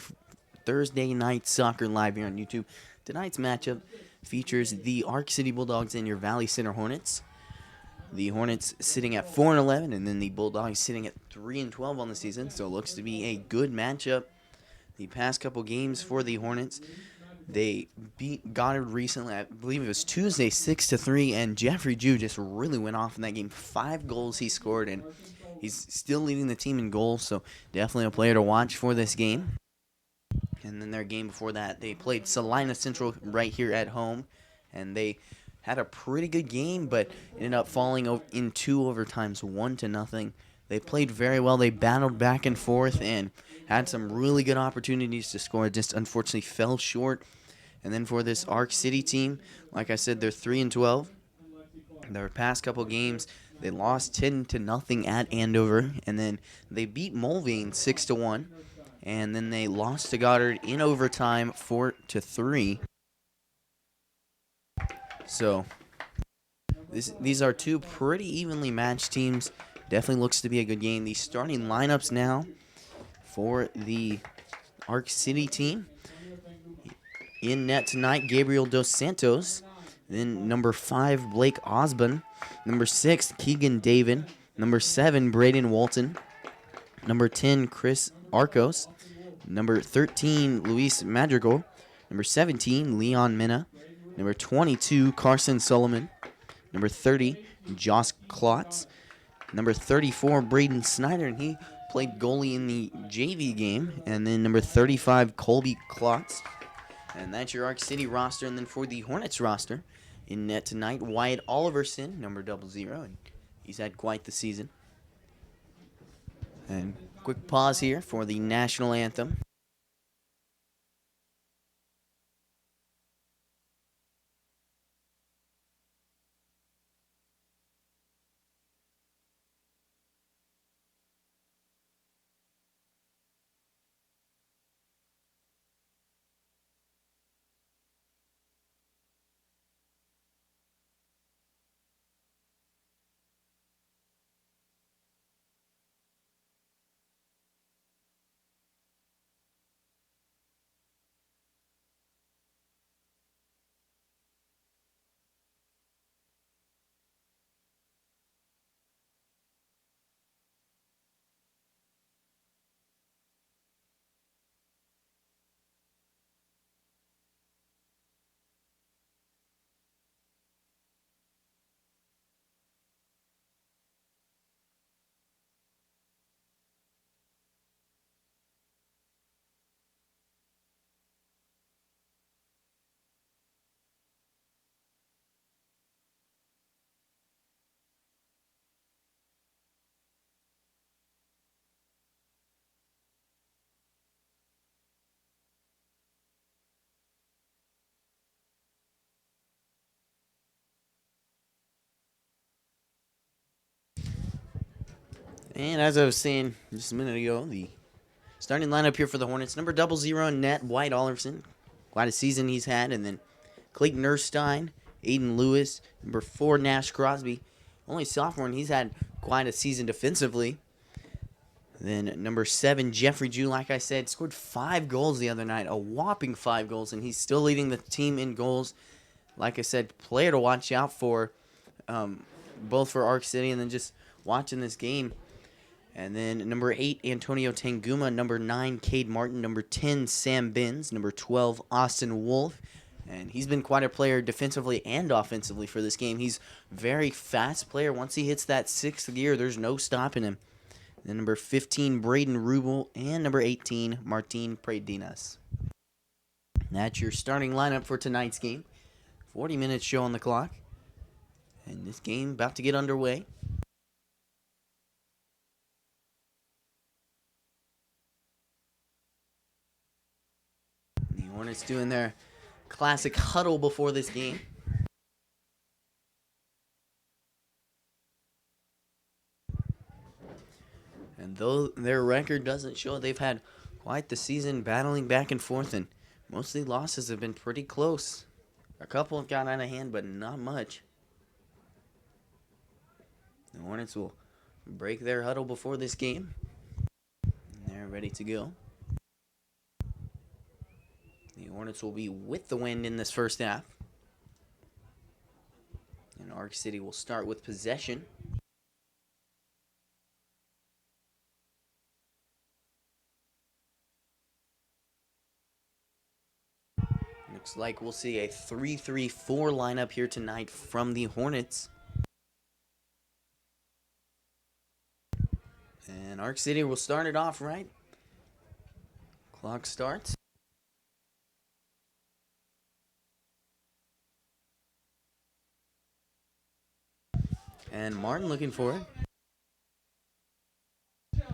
Thursday Night Soccer live here on YouTube. Tonight's matchup features the Ark City Bulldogs and your Valley Center Hornets. The Hornets sitting at 4-11, and then the Bulldogs sitting at 3-12 on the season. So it looks to be a good matchup. The past couple games for the Hornets, they beat Goddard recently. I believe it was Tuesday, 6-3, and Jeffrey Jew just really went off in that game. 5 goals he scored, and he's still leading the team in goals, so definitely a player to watch for this game. And then their game before that, they played Salina Central right here at home, and they had a pretty good game, but ended up falling in 2 overtimes, 1-0. They played very well. They battled back and forth and had some really good opportunities to score. Just unfortunately fell short. And then for this Ark City team, like I said, they're 3-12. Their past couple games, they lost 10-0 at Andover, and then they beat Mulvane 6-1, and then they lost to Goddard in overtime 4-3. So these are two pretty evenly matched teams. Definitely looks to be a good game. The starting lineups now for the Ark City team. In net tonight, Gabriel Dos Santos. Then number 5, Blake Osborne. Number 6, Keegan David. Number 7, Braden Walton. Number 10, Chris Arcos. Number 13, Luis Madrigal. Number 17, Leon Minna. Number 22, Carson Solomon. Number 30, Josh Klotz. Number 34, Braden Snyder, and he played goalie in the JV game. And then number 35, Colby Klotz. And that's your Ark City roster. And then for the Hornets roster, in net tonight, Wyatt Oliverson, number 00, and he's had quite the season. And quick pause here for the national anthem. And as I was saying just a minute ago, the starting lineup here for the Hornets, number 00 in net, Wyatt Oliverson. Quite a season he's had. And then Clayton Erstein, Aiden Lewis, number 4, Nash Crosby. Only sophomore, and he's had quite a season defensively. Then number 7, Jeffrey Jew, like I said, scored 5 goals the other night, a whopping 5 goals, and he's still leading the team in goals. Like I said, player to watch out for, both for Ark City and then just watching this game. And then number 8, Antonio Tanguma. Number 9, Cade Martin. Number 10, Sam Benz. Number 12, Austin Wolf. And he's been quite a player defensively and offensively for this game. He's a very fast player. Once he hits that 6th gear, there's no stopping him. Then number 15, Braden Rubel. And number 18, Martin Predinas. That's your starting lineup for tonight's game. 40 minutes show on the clock. And this game about to get underway. The Hornets doing their classic huddle before this game. And though their record doesn't show, they've had quite the season battling back and forth, and most of the losses have been pretty close. A couple have gotten out of hand, but not much. The Hornets will break their huddle before this game. And they're ready to go. The Hornets will be with the wind in this first half. And Arc City will start with possession. Looks like we'll see a 3-3-4 lineup here tonight from the Hornets. And Arc City will start it off right. Clock starts. And Martin looking for it.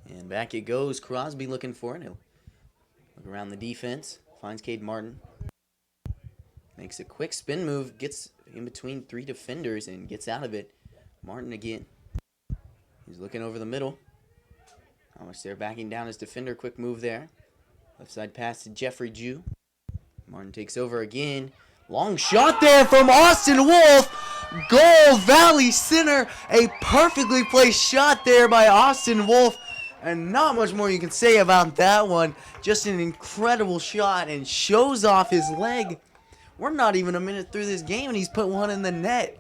And back it goes. Crosby looking for it. He'll look around the defense. Finds Cade Martin. Makes a quick spin move. Gets in between 3 defenders and gets out of it. Martin again. He's looking over the middle. How much they're backing down his defender. Quick move there. Left side pass to Jeffrey Jew. Martin takes over again. Long shot there from Austin Wolf. Goal Valley Center. A perfectly placed shot there by Austin Wolf. And not much more you can say about that one. Just an incredible shot and shows off his leg. We're not even a minute through this game and he's put one in the net.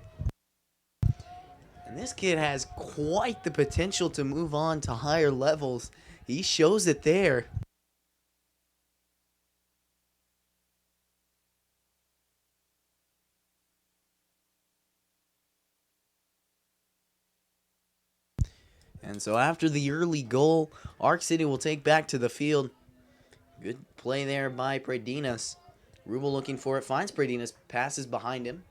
And this kid has quite the potential to move on to higher levels. He shows it there. And so after the early goal, Arc City will take back to the field. Good play there by Predinas. Rubel looking for it, finds Predinas, passes behind him.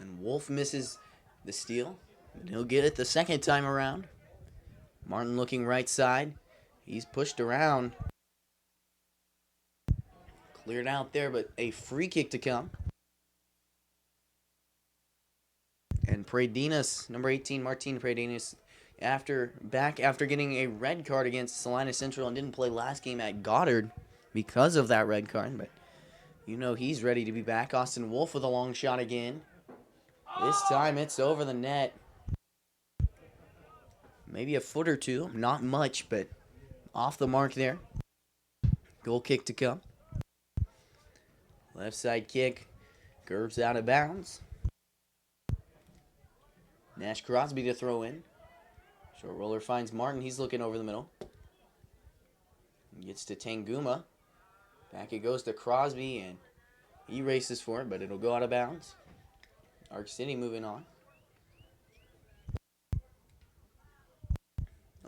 And Wolf misses the steal. But he'll get it the second time around. Martin looking right side. He's pushed around. Cleared out there, but a free kick to come. And Predinas, number 18, Martin Predinas, after getting a red card against Salina Central and didn't play last game at Goddard because of that red card, but you know he's ready to be back. Austin Wolf with a long shot again. This time it's over the net. Maybe a foot or two, not much, but off the mark there. Goal kick to come. Left side kick, curves out of bounds. Nash Crosby to throw in. Short roller finds Martin. He's looking over the middle. Gets to Tanguma. Back it goes to Crosby, and he races for it, but it'll go out of bounds. Arc City moving on.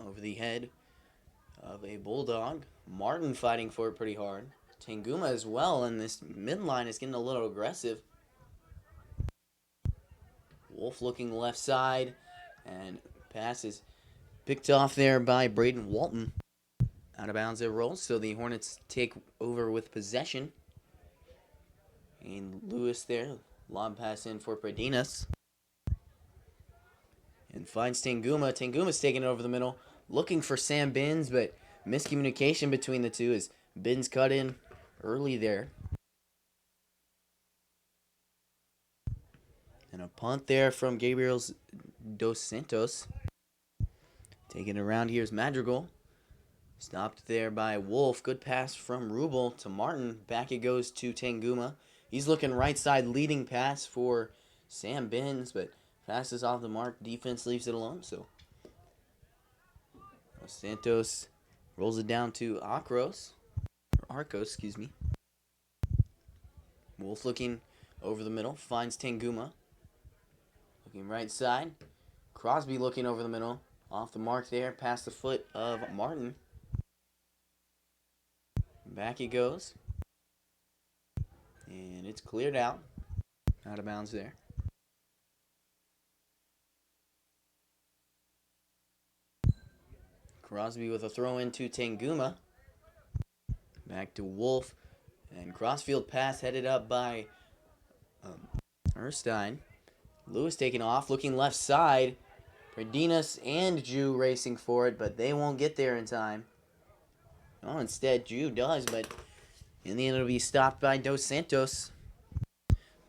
Over the head of a Bulldog. Martin fighting for it pretty hard. Tanguma as well, and this midline is getting a little aggressive. Wolf looking left side, and pass is picked off there by Braden Walton. Out of bounds it rolls, so the Hornets take over with possession. And Lewis there, lob pass in for Predinas. And finds Tanguma. Tanguma's taking it over the middle, looking for Sam Binns, but miscommunication between the two as Binns cut in early there. And a punt there from Gabriel Dos Santos. Taking it around here is Madrigal. Stopped there by Wolf. Good pass from Rubel to Martin. Back it goes to Tanguma. He's looking right side, leading pass for Sam Binns, but passes off the mark. Defense leaves it alone. So Dos Santos rolls it down to Arcos, excuse me. Wolf looking over the middle, finds Tanguma. Looking right side. Crosby looking over the middle. Off the mark there, past the foot of Martin. Back he goes. And it's cleared out. Out of bounds there. Crosby with a throw into Tanguma. Back to Wolf. And crossfield pass headed up by Erstein. Lewis taking off, looking left side. Predinas and Jew racing for it, but they won't get there in time. Oh, instead, Jew does, but in the end it'll be stopped by Dos Santos.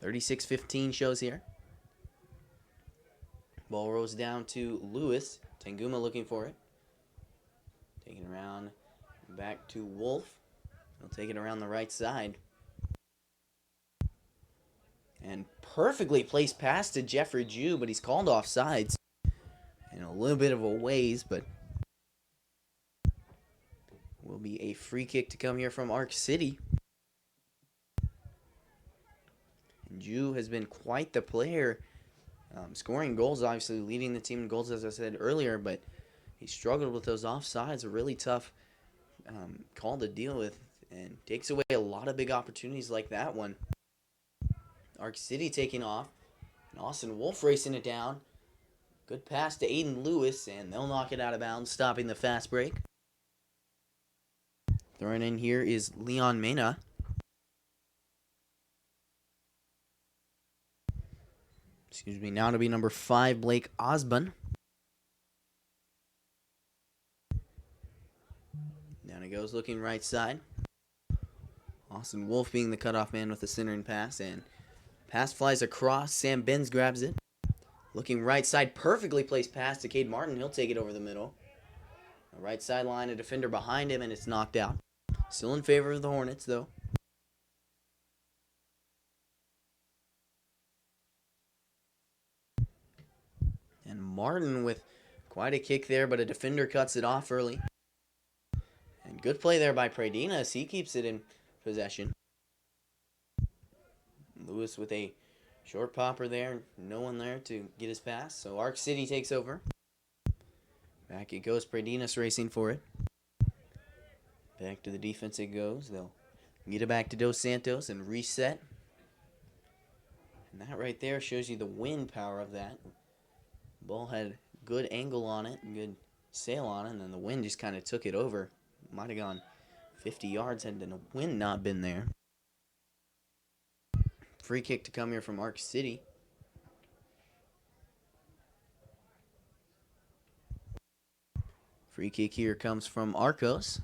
36-15 shows here. Ball rolls down to Lewis. Tanguma looking for it. Taking it around back to Wolf. He'll take it around the right side. And perfectly placed pass to Jeffrey Jew, but he's called off sides. And a little bit of a ways, but will be a free kick to come here from Arc City. And Jew has been quite the player. Scoring goals, obviously leading the team in goals, as I said earlier, but he struggled with those offsides. A really tough call to deal with, and takes away a lot of big opportunities like that one. Arc City taking off, and Austin Wolf racing it down. Good pass to Aiden Lewis, and they'll knock it out of bounds, stopping the fast break. Throwing in here is Leon Mena. Excuse me, now to be number 5, Blake Osborne. Down it goes, looking right side. Austin Wolf being the cutoff man with the centering pass, and pass flies across. Sam Benz grabs it. Looking right side, perfectly placed pass to Cade Martin. He'll take it over the middle. The right sideline, a defender behind him, and it's knocked out. Still in favor of the Hornets, though. And Martin with quite a kick there, but a defender cuts it off early. And good play there by Pradinas. He keeps it in possession. Lewis with a short popper there. No one there to get his pass. So Arc City takes over. Back it goes. Pradinas racing for it. Back to the defense it goes. They'll get it back to Dos Santos and reset. And that right there shows you the wind power of that. Ball had good angle on it, good sail on it, and then the wind just kind of took it over. Might have gone 50 yards had the wind not been there. Free kick to come here from Arc City. Free kick here comes from Arcos.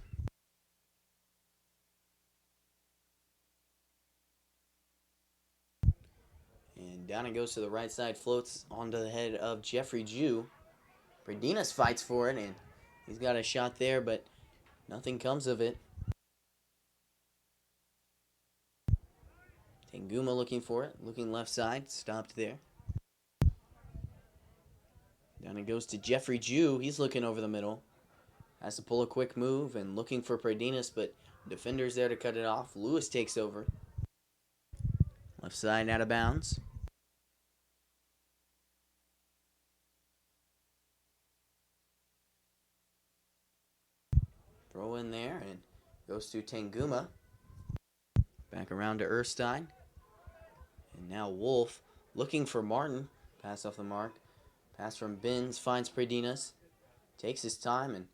And down it goes to the right side, floats onto the head of Jeffrey Jew. Pradinas fights for it, and he's got a shot there, but nothing comes of it. Tanguma looking for it, looking left side, stopped there. Down it goes to Jeffrey Jew. He's looking over the middle. Has to pull a quick move and looking for Pradinas, but defender's there to cut it off. Lewis takes over. Left side out of bounds. Throw in there and goes to Tanguma. Back around to Erstein. And now Wolf looking for Martin. Pass off the mark. Pass from Benz, finds Pradinas. Takes his time and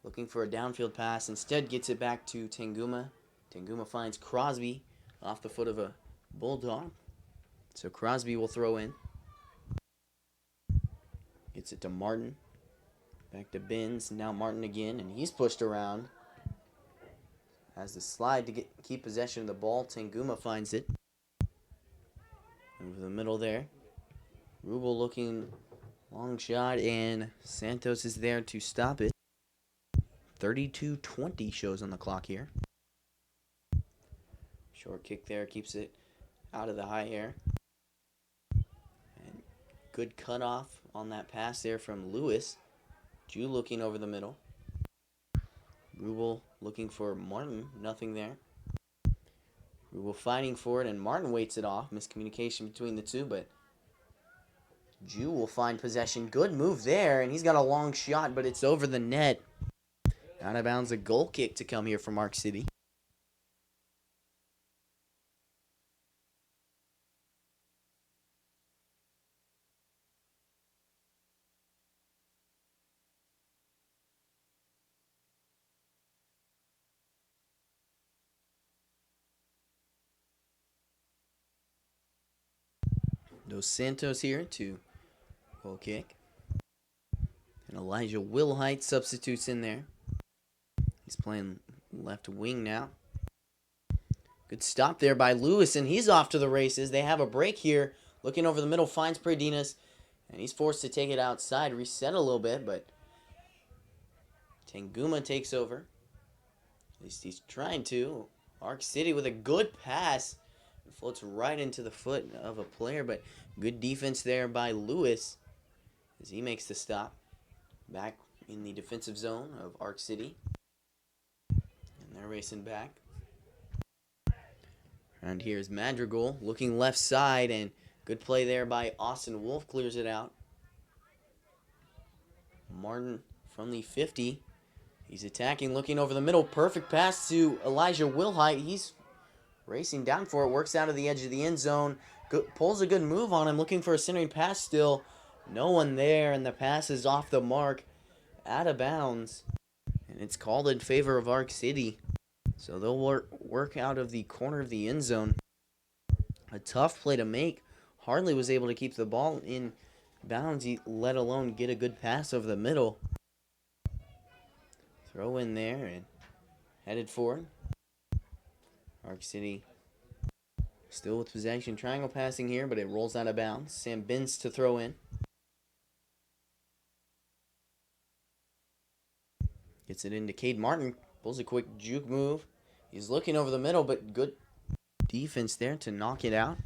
looking for a downfield pass. Instead gets it back to Tanguma. Tanguma finds Crosby off the foot of a Bulldog. So Crosby will throw in. Gets it to Martin. Back to Benz. Now Martin again, and he's pushed around. Has the slide to keep possession of the ball. Tanguma finds it. Over the middle there. Rubel looking long shot, and Santos is there to stop it. 32:20 shows on the clock here. Short kick there, keeps it out of the high air. And good cutoff on that pass there from Lewis. Jew looking over the middle. Rubel looking for Martin, nothing there. Rubel fighting for it, and Martin waits it off. Miscommunication between the two, but Jew will find possession. Good move there, and he's got a long shot, but it's over the net. Out of bounds, a goal kick to come here from Arc City. Dos Santos here to goal kick. And Elijah Wilhite substitutes in there. He's playing left wing now. Good stop there by Lewis, and he's off to the races. They have a break here. Looking over the middle, finds Pradinas. And he's forced to take it outside, reset a little bit, but Tanguma takes over. At least he's trying to. Arc City with a good pass. It floats right into the foot of a player, but good defense there by Lewis as he makes the stop. Back in the defensive zone of Arc City. And they're racing back. Around here is Madrigal looking left side, and good play there by Austin Wolf, clears it out. Martin from the 50. He's attacking, looking over the middle. Perfect pass to Elijah Wilhite. He's racing down for it. Works out of the edge of the end zone. Pulls a good move on him. Looking for a centering pass still. No one there, and the pass is off the mark. Out of bounds. And it's called in favor of Arc City. So they'll work out of the corner of the end zone. A tough play to make. Harley was able to keep the ball in bounds, let alone get a good pass over the middle. Throw in there and headed for it. Arc City still with possession. Triangle passing here, but it rolls out of bounds. Sam Benz to throw in. Gets it into Cade Martin. Pulls a quick juke move. He's looking over the middle, but good defense there to knock it out.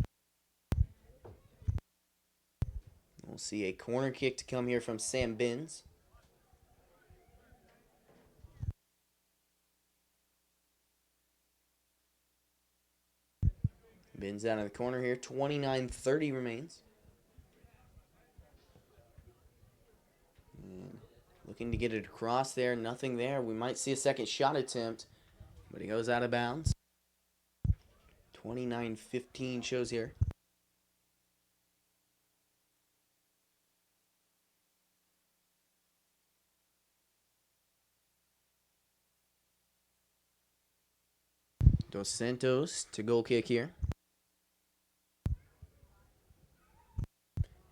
We'll see a corner kick to come here from Sam Benz. Benz out of the corner here. 29-30 remains. And looking to get it across there. Nothing there. We might see a second shot attempt, but he goes out of bounds. 29-15 shows here. Dos Santos to goal kick here.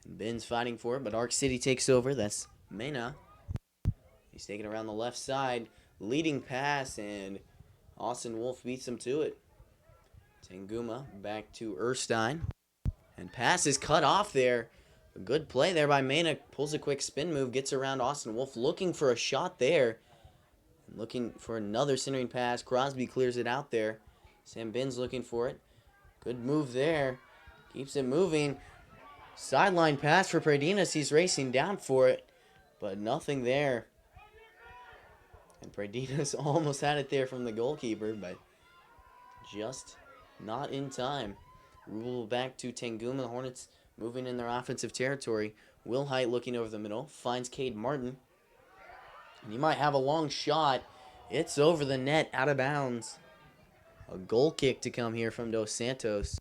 Ben's fighting for it, but Arc City takes over. That's Mena. He's taking around the left side. Leading pass, and Austin Wolf beats him to it. Tanguma back to Erstein. And pass is cut off there. A good play there by Mena. Pulls a quick spin move, gets around Austin Wolf. Looking for a shot there. And looking for another centering pass. Crosby clears it out there. Sam Ben's looking for it. Good move there. Keeps it moving. Sideline pass for Pradinas. He's racing down for it, but nothing there. And Pradinas almost had it there from the goalkeeper, but just not in time. Rule back to Tanguma. The Hornets moving in their offensive territory. Wilhite looking over the middle. Finds Cade Martin. And he might have a long shot. It's over the net, out of bounds. A goal kick to come here from Dos Santos.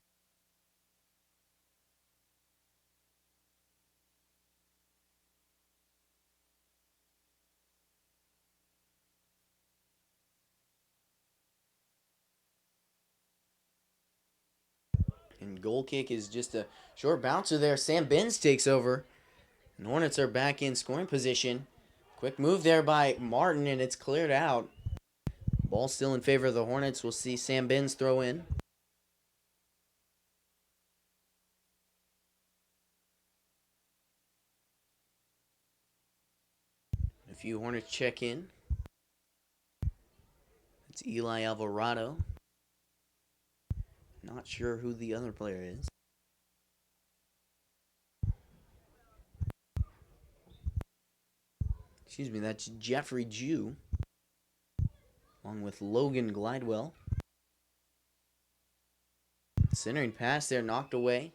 And goal kick is just a short bouncer there. Sam Benz takes over. And Hornets are back in scoring position. Quick move there by Martin, and it's cleared out. Ball still in favor of the Hornets. We'll see Sam Benz throw in. A few Hornets check in. It's Eli Alvarado. Not sure who the other player is. Excuse me, that's Jeffrey Jew. Along with Logan Glidewell. Centering pass there, knocked away.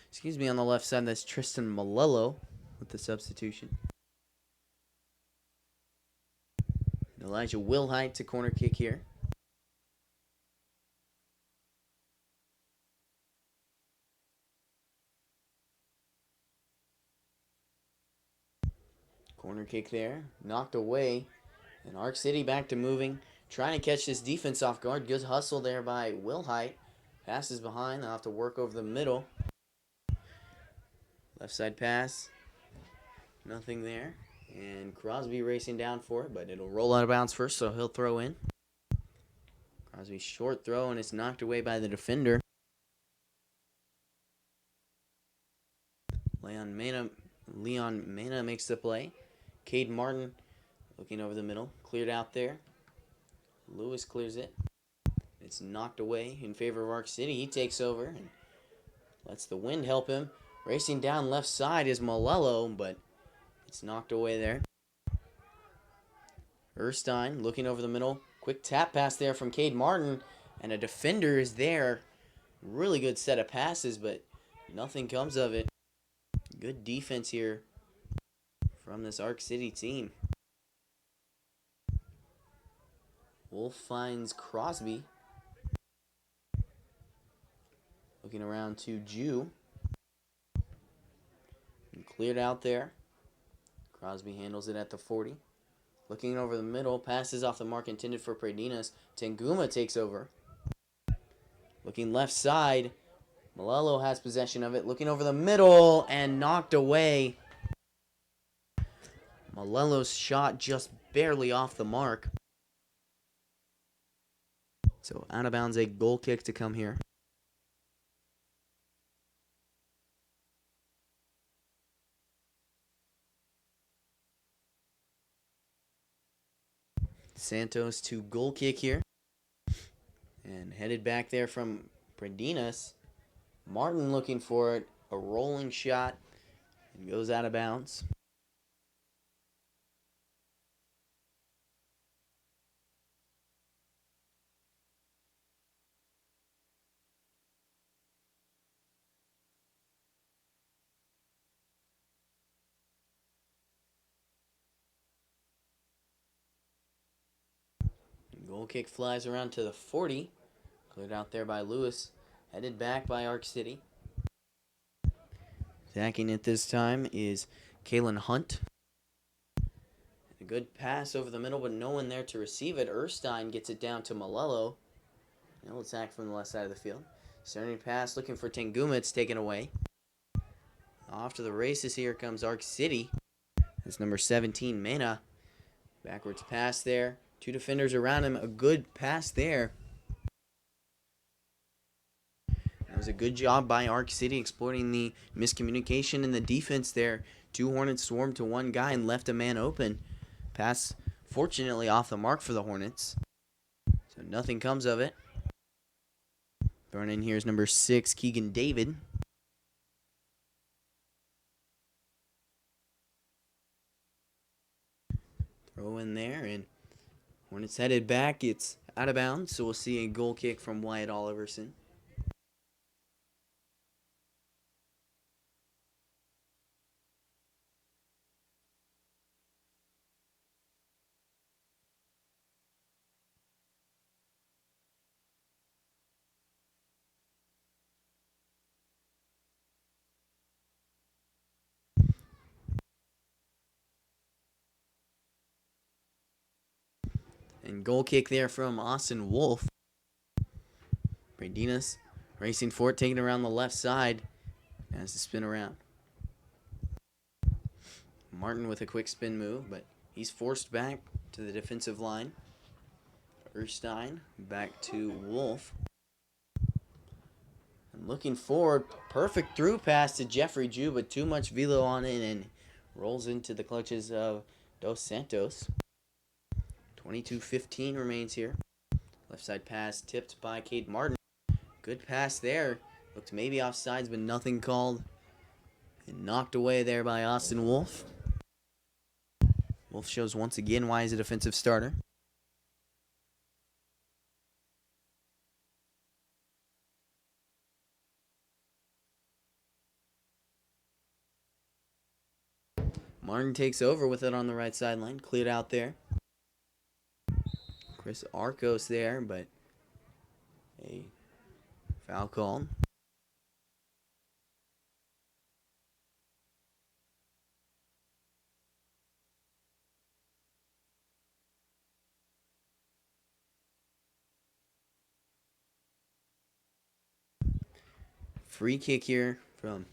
Excuse me, on the left side, that's Tristan Malello with the substitution. Elijah Wilhite to corner kick here. Corner kick there, knocked away. And Arc City back to moving. Trying to catch this defense off guard. Good hustle there by Wilhite. Passes behind. They'll have to work over the middle. Left side pass. Nothing there. And Crosby racing down for it, but it'll roll out of bounds first, so he'll throw in. Crosby short throw, and it's knocked away by the defender. Leon Mena makes the play. Cade Martin looking over the middle. Cleared out there. Lewis clears it. It's knocked away in favor of Arc City. He takes over and lets the wind help him. Racing down left side is Malello, but it's knocked away there. Erstein looking over the middle. Quick tap pass there from Cade Martin. And a defender is there. Really good set of passes, but nothing comes of it. Good defense here from this Arc City team. Wolf finds Crosby. Looking around to Jew. And cleared out there. Crosby handles it at the 40. Looking over the middle. Passes off the mark intended for Predinas. Tanguma takes over. Looking left side. Malello has possession of it. Looking over the middle and knocked away. Malello's shot just barely off the mark. So out of bounds, a goal kick to come here. Santos to goal kick here. And headed back there from Predinas. Martin looking for it. A rolling shot. And goes out of bounds. Goal kick flies around to the 40. Cleared out there by Lewis. Headed back by Arc City. Attacking it this time is Kalen Hunt. A good pass over the middle, but no one there to receive it. Erstein gets it down to Malello. No attack from the left side of the field. Starting pass, looking for Tanguma. It's taken away. Off to the races here comes Arc City. That's number 17, Mena. Backwards pass there. Two defenders around him. A good pass there. That was a good job by Arc City exploiting the miscommunication in the defense there. Two Hornets swarmed to one guy and left a man open. Pass, fortunately, off the mark for the Hornets. So nothing comes of it. Thrown in here is number 6, Keegan David. Throw in there, and when it's headed back, it's out of bounds. So we'll see a goal kick from Wyatt Oliverson. And goal kick there from Austin Wolf. Predinas racing for it, taking it around the left side. Has to spin around. Martin with a quick spin move, but he's forced back to the defensive line. Erstein back to Wolf. And looking forward, perfect through pass to Jeffrey Jew, but too much velo on it and rolls into the clutches of Dos Santos. 22-15 remains here. Left side pass tipped by Cade Martin. Good pass there. Looked maybe offsides, but nothing called. And knocked away there by Austin Wolf. Wolf shows once again why he's a defensive starter. Martin takes over with it on the right sideline. Cleared out there. Chris Arcos there, but a foul called. Free kick here from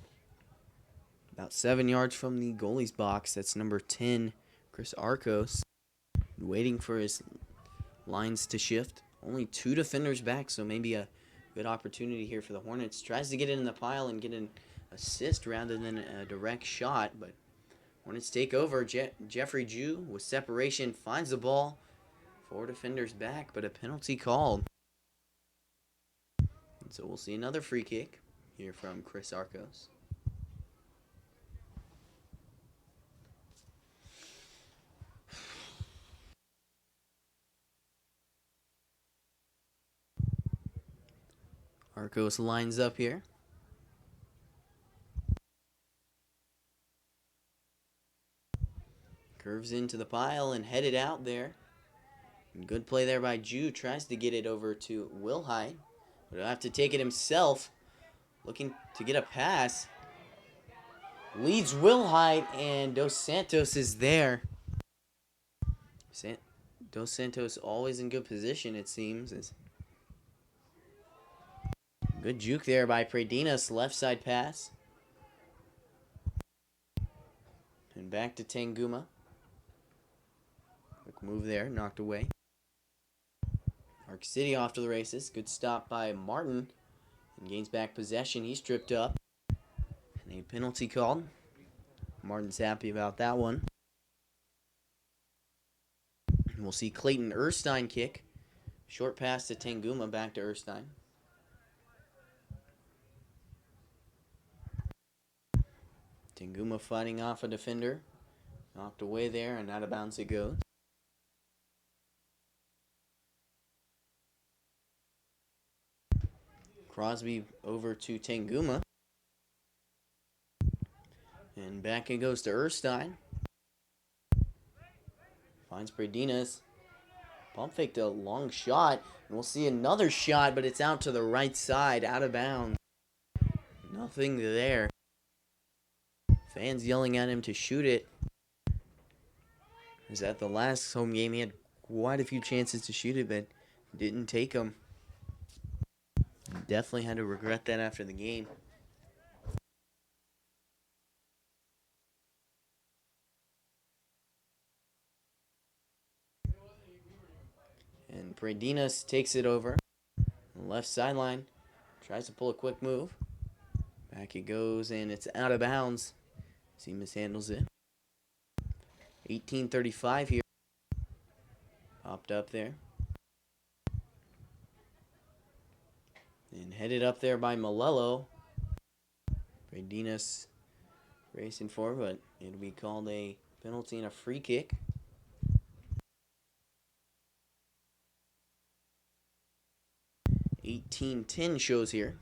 about 7 yards from the goalie's box. That's number 10, Chris Arcos, waiting for his lines to shift. Only 2 defenders back, so maybe a good opportunity here for the Hornets. Tries to get it in the pile and get an assist rather than a direct shot, but Hornets take over. Jeffrey Jew with separation finds the ball. 4 defenders back, but a penalty called. And so we'll see another free kick here from Chris Arcos. Arcos lines up here. Curves into the pile and headed out there. Good play there by Jew. Tries to get it over to Wilhite, but he'll have to take it himself. Looking to get a pass. Leads Wilhite, and Dos Santos is there. Dos Santos always in good position, it seems. Good juke there by Predinas. Left side pass. And back to Tanguma. Quick move there. Knocked away. Arc City off to the races. Good stop by Martin. And gains back possession. He's tripped up. And a penalty called. Martin's happy about that one. And we'll see Clayton Erstein kick. Short pass to Tanguma. Back to Erstein. Tanguma fighting off a defender. Knocked away there, and out of bounds it goes. Crosby over to Tanguma. And back it goes to Erstein. Finds Predinas. Pump faked a long shot. And we'll see another shot, but it's out to the right side, out of bounds. Nothing there. Fans yelling at him to shoot it. Is that the last home game? He had quite a few chances to shoot it, but didn't take them. Definitely had to regret that after the game. And Predinas takes it over. Left sideline. Tries to pull a quick move. Back it goes, and it's out of bounds. He mishandles it. 18:35 here. Popped up there. And headed up there by Malello. Predinas racing forward, but it'll be called a penalty and a free kick. 18:10 shows here.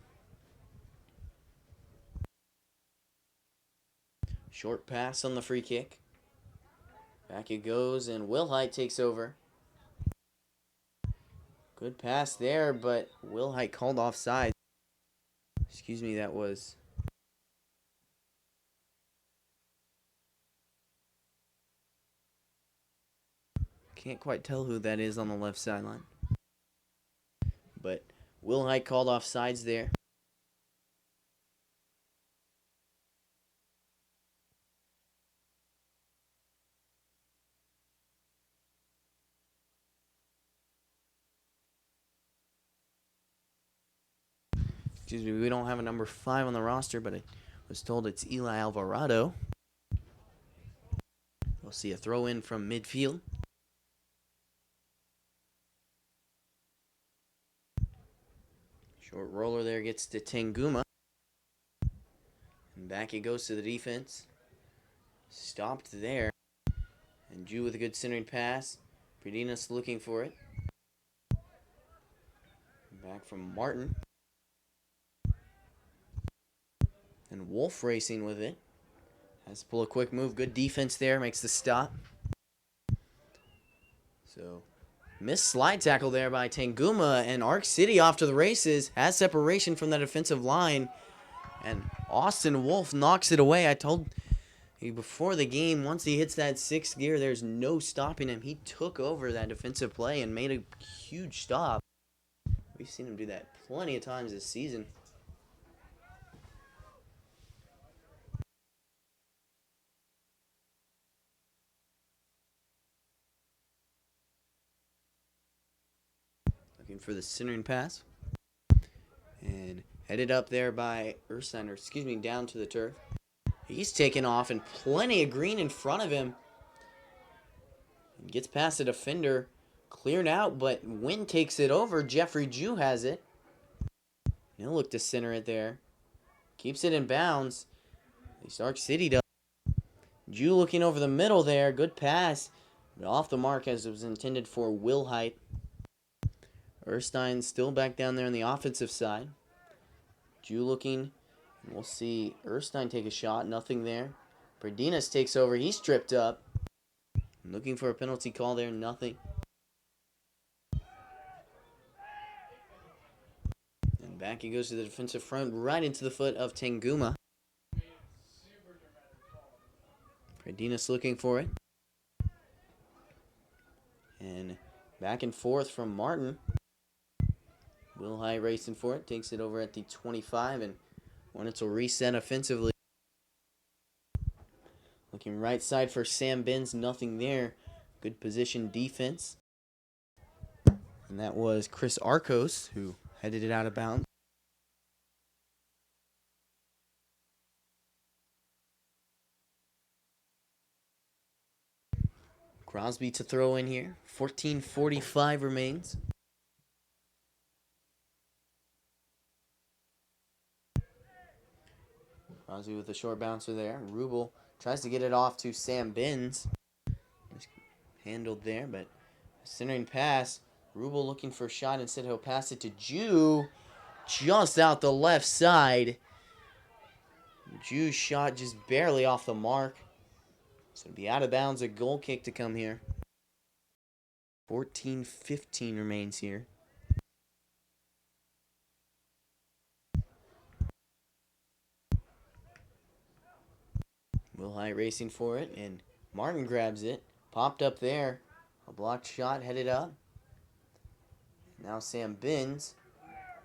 Short pass on the free kick. Back it goes, and Wilhite takes over. Good pass there, but Wilhite called offside. Excuse me, that was... Can't quite tell who that is on the left sideline. But Wilhite called offsides there. Excuse me, we don't have a number 5 on the roster, but I was told it's Eli Alvarado. We'll see a throw in from midfield. Short roller there gets to Tanguma. And back it goes to the defense. Stopped there. And Jew with a good centering pass. Predinas looking for it. Back from Martin. And Wolf racing with it. Has to pull a quick move. Good defense there. Makes the stop. So, missed slide tackle there by Tanguma. And Arc City off to the races. Has separation from the defensive line. And Austin Wolf knocks it away. I told you before the game, once he hits that 6th gear, there's no stopping him. He took over that defensive play and made a huge stop. We've seen him do that plenty of times this season. Looking for the centering pass. And headed up there by Erstein, or excuse me, down to the turf. He's taken off and plenty of green in front of him. Gets past the defender. Cleared out, but Wynn takes it over. Jeffrey Jew has it. He'll look to center it there. Keeps it in bounds. At least Arc City does. Jew looking over the middle there. Good pass. But off the mark as it was intended for Wilhite. Erstein still back down there on the offensive side. Jew looking. And we'll see Erstein take a shot. Nothing there. Perdinas takes over. He's tripped up. Looking for a penalty call there. Nothing. And back he goes to the defensive front. Right into the foot of Tanguma. Perdinas looking for it. And back and forth from Martin. Wilhite racing for it. Takes it over at the 25. And Hornets will reset offensively. Looking right side for Sam Benz. Nothing there. Good position defense. And that was Chris Arcos who headed it out of bounds. Crosby to throw in here. 14:45 remains. Crosby with a short bouncer there. Rubel tries to get it off to Sam Benz. Just handled there, but centering pass. Rubel looking for a shot. Instead, he'll pass it to Jew. Just out the left side. Jew's shot just barely off the mark. So it'll be out of bounds. A goal kick to come here. 14:15 remains here. Wilhite racing for it, and Martin grabs it. Popped up there. A blocked shot headed up. Now Sam Benz.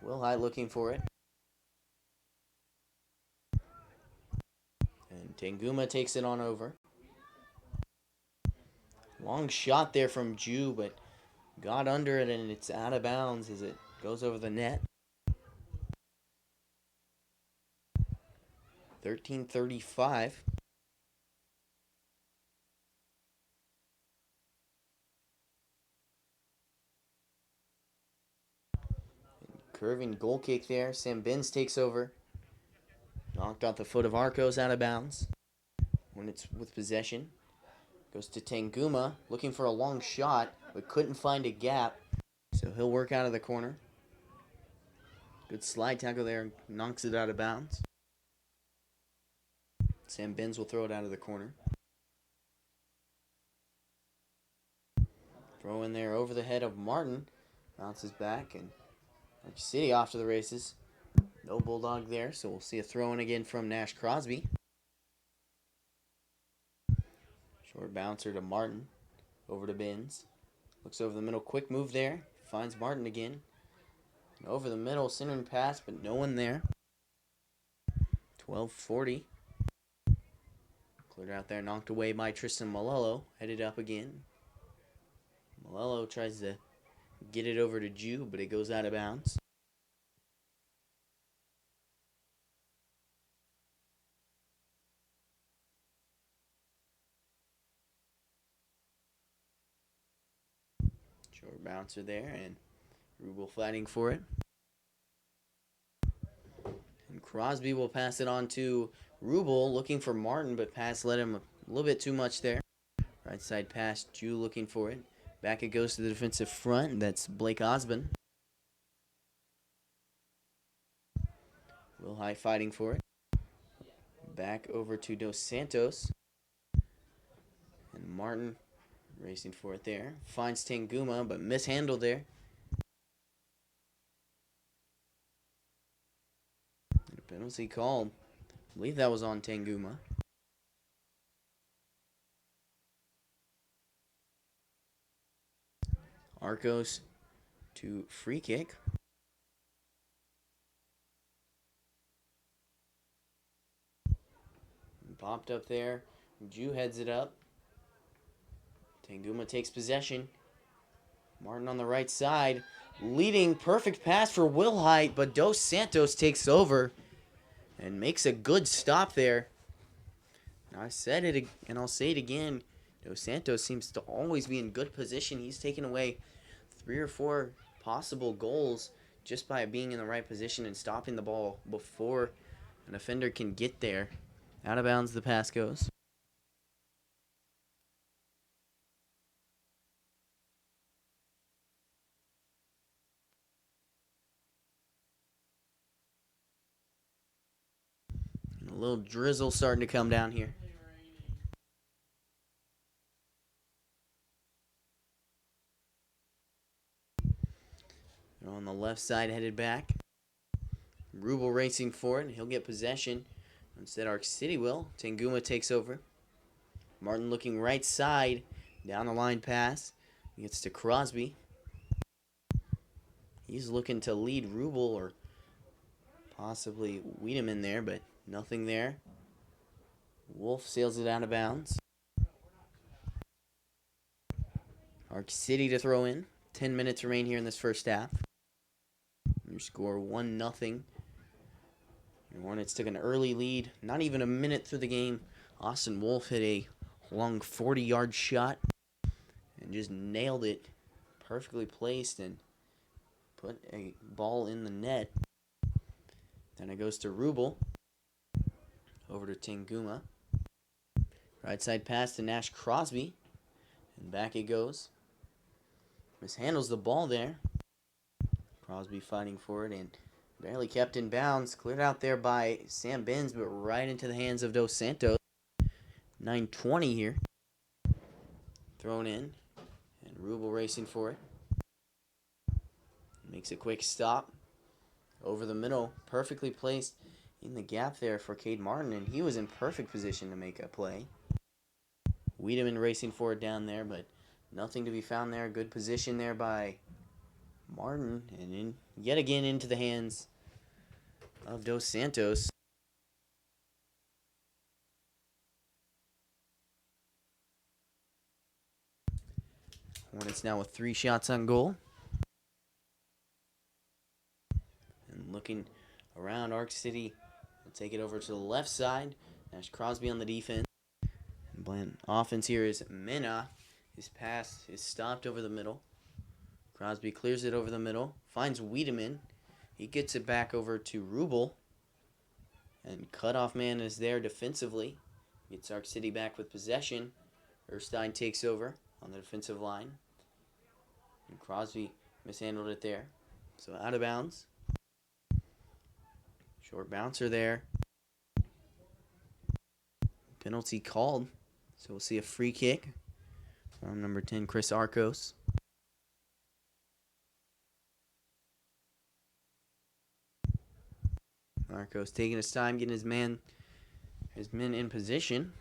Wilhite looking for it. And Tanguma takes it on over. Long shot there from Jew, but got under it and it's out of bounds as it goes over the net. 13:35. Curving goal kick there. Sam Benz takes over. Knocked off the foot of Arcos, out of bounds. When it's with possession. Goes to Tanguma, looking for a long shot, but couldn't find a gap. So he'll work out of the corner. Good slide tackle there. Knocks it out of bounds. Sam Benz will throw it out of the corner. Throw in there over the head of Martin. Bounces back, and Arch City off to the races. No Bulldog there, so we'll see a throw in again from Nash Crosby. Short bouncer to Martin. Over to Benz. Looks over the middle. Quick move there. Finds Martin again. And over the middle. Centering pass, but no one there. 12:40. Cleared out there. Knocked away by Tristan Malello. Headed up again. Malello tries to get it over to Jew, but it goes out of bounds. Short bouncer there, and Rubel fighting for it. And Crosby will pass it on to Rubel, looking for Martin, but pass led him a little bit too much there. Right side pass, Jew looking for it. Back it goes to the defensive front. That's Blake Osborne. Wilhite fighting for it. Back over to Dos Santos. And Martin racing for it there. Finds Tanguma, but mishandled there. And a penalty called. I believe that was on Tanguma. Arcos to free kick. Popped up there. Jew heads it up. Tanguma takes possession. Martin on the right side. leading, perfect pass for Wilhite, but Dos Santos takes over and makes a good stop there. I said it, and I'll say it again. Dos Santos seems to always be in good position. He's taken away 3 or 4 possible goals just by being in the right position and stopping the ball before an offender can get there. Out of bounds, the pass goes. And a little drizzle starting to come down here. They're on the left side, headed back. Rubel racing for it. He'll get possession. Instead, Arc City will. Tanguma takes over. Martin looking right side. Down the line pass. He gets to Crosby. He's looking to lead Rubel or possibly Wiedemann there, but nothing there. Wolf sails it out of bounds. Arc City to throw in. 10 minutes remain here in this first half. Your score 1-0. The Hornets took an early lead. Not even a minute through the game. Austin Wolf hit a long 40-yard shot and just nailed it. Perfectly placed and put a ball in the net. Then it goes to Rubel. Over to Tanguma. Right side pass to Nash Crosby. And back it goes. Mishandles the ball there. Crosby fighting for it and barely kept in bounds. Cleared out there by Sam Benz, but right into the hands of Dos Santos. 9:20 here. Thrown in. And Rubel racing for it. Makes a quick stop. Over the middle. Perfectly placed in the gap there for Cade Martin. And he was in perfect position to make a play. Wiedemann racing for it down there, but nothing to be found there. Good position there by Martin. And yet again into the hands of Dos Santos. Hornets now with 3 shots on goal. And looking around, Arc City will take it over to the left side. Nash Crosby on the defense. And playing offense here is Mena. His pass is stopped over the middle. Crosby clears it over the middle. Finds Wiedemann. He gets it back over to Rubel. And cutoff man is there defensively. Gets Arc City back with possession. Erstein takes over on the defensive line. And Crosby mishandled it there. So out of bounds. Short bouncer there. Penalty called. So we'll see a free kick from number 10, Chris Arcos. Arcos taking his time, getting his men in position.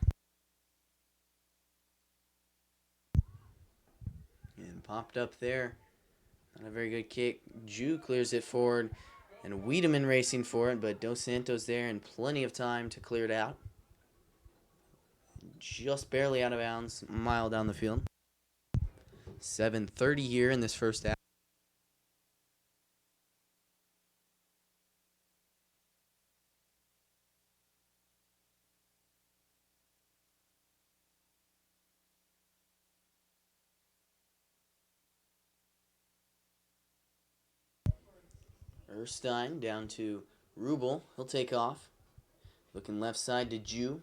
And popped up there. Not a very good kick. Jew clears it forward. And Wiedemann racing for it, but Dos Santos there and plenty of time to clear it out. Just barely out of bounds, a mile down the field. 7:30 here in this first half. Erstein down to Rubel. He'll take off. Looking left side to Jew.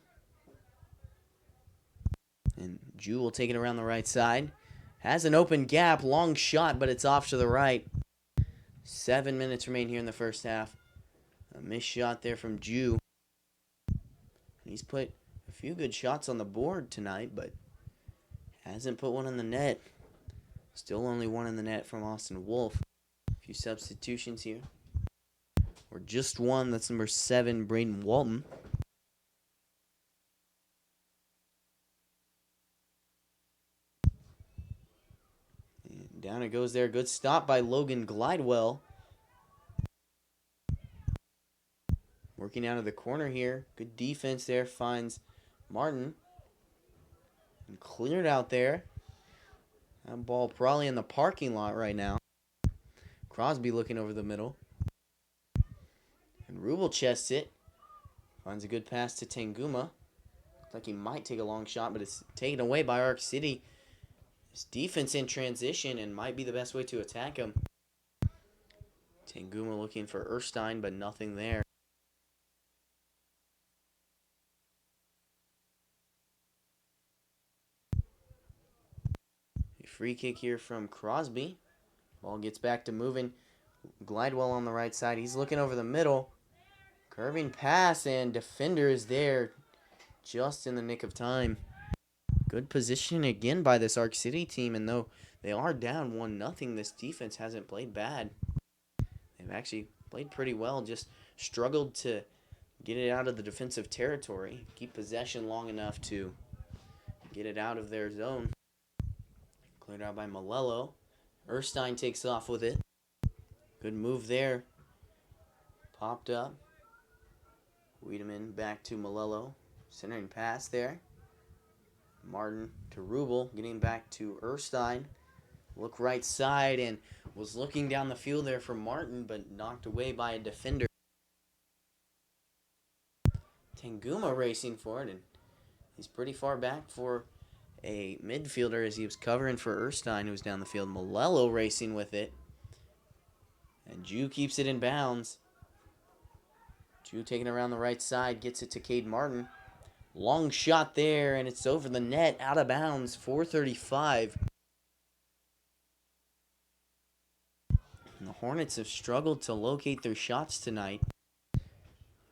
And Jew will take it around the right side. Has an open gap. Long shot, but it's off to the right. 7 minutes remain here in the first half. A missed shot there from Jew. He's put a few good shots on the board tonight, but hasn't put one in the net. Still only one in the net from Austin Wolf. A few substitutions here. Or just one. That's number 7, Braden Walton. And down it goes there. Good stop by Logan Glidewell. Working out of the corner here. Good defense there. Finds Martin. And cleared out there. That ball probably in the parking lot right now. Crosby looking over the middle. And Rubel chests it. Finds a good pass to Tanguma. Looks like he might take a long shot, but it's taken away by Arc City. His defense in transition and might be the best way to attack him. Tanguma looking for Erstein, but nothing there. A free kick here from Crosby. Ball gets back to moving. Glidewell on the right side. He's looking over the middle. Curving pass, and defender is there just in the nick of time. Good position again by this Arc City team, and though they are down 1-0, this defense hasn't played bad. They've actually played pretty well, just struggled to get it out of the defensive territory, keep possession long enough to get it out of their zone. Cleared out by Malello. Erstein takes off with it. Good move there. Popped up. Wiedemann back to Malello. Centering pass there. Martin to Rubel. Getting back to Erstein. Look right side and was looking down the field there for Martin, but knocked away by a defender. Tanguma racing for it, and he's pretty far back for a midfielder as he was covering for Erstein, who was down the field. Malello racing with it. And Jew keeps it in bounds. Jew taking it around the right side, gets it to Cade Martin. Long shot there, and it's over the net, out of bounds, 4:35. And the Hornets have struggled to locate their shots tonight.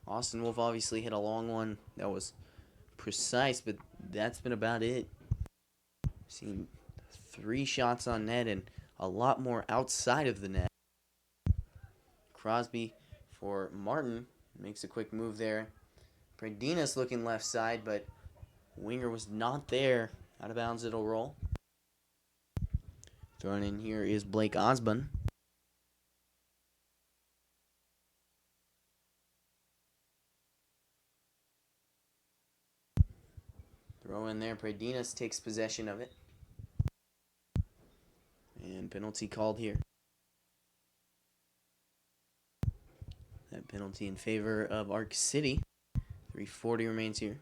Austin Wolf obviously hit a long one that was precise, but that's been about it. Seen 3 shots on net and a lot more outside of the net. Crosby for Martin. Makes a quick move there. Predinas looking left side, but winger was not there. Out of bounds, it'll roll. Thrown in here is Blake Osborne. Throw in there. Predinas takes possession of it. And penalty called here. That penalty in favor of Arc City. 3:40 remains here.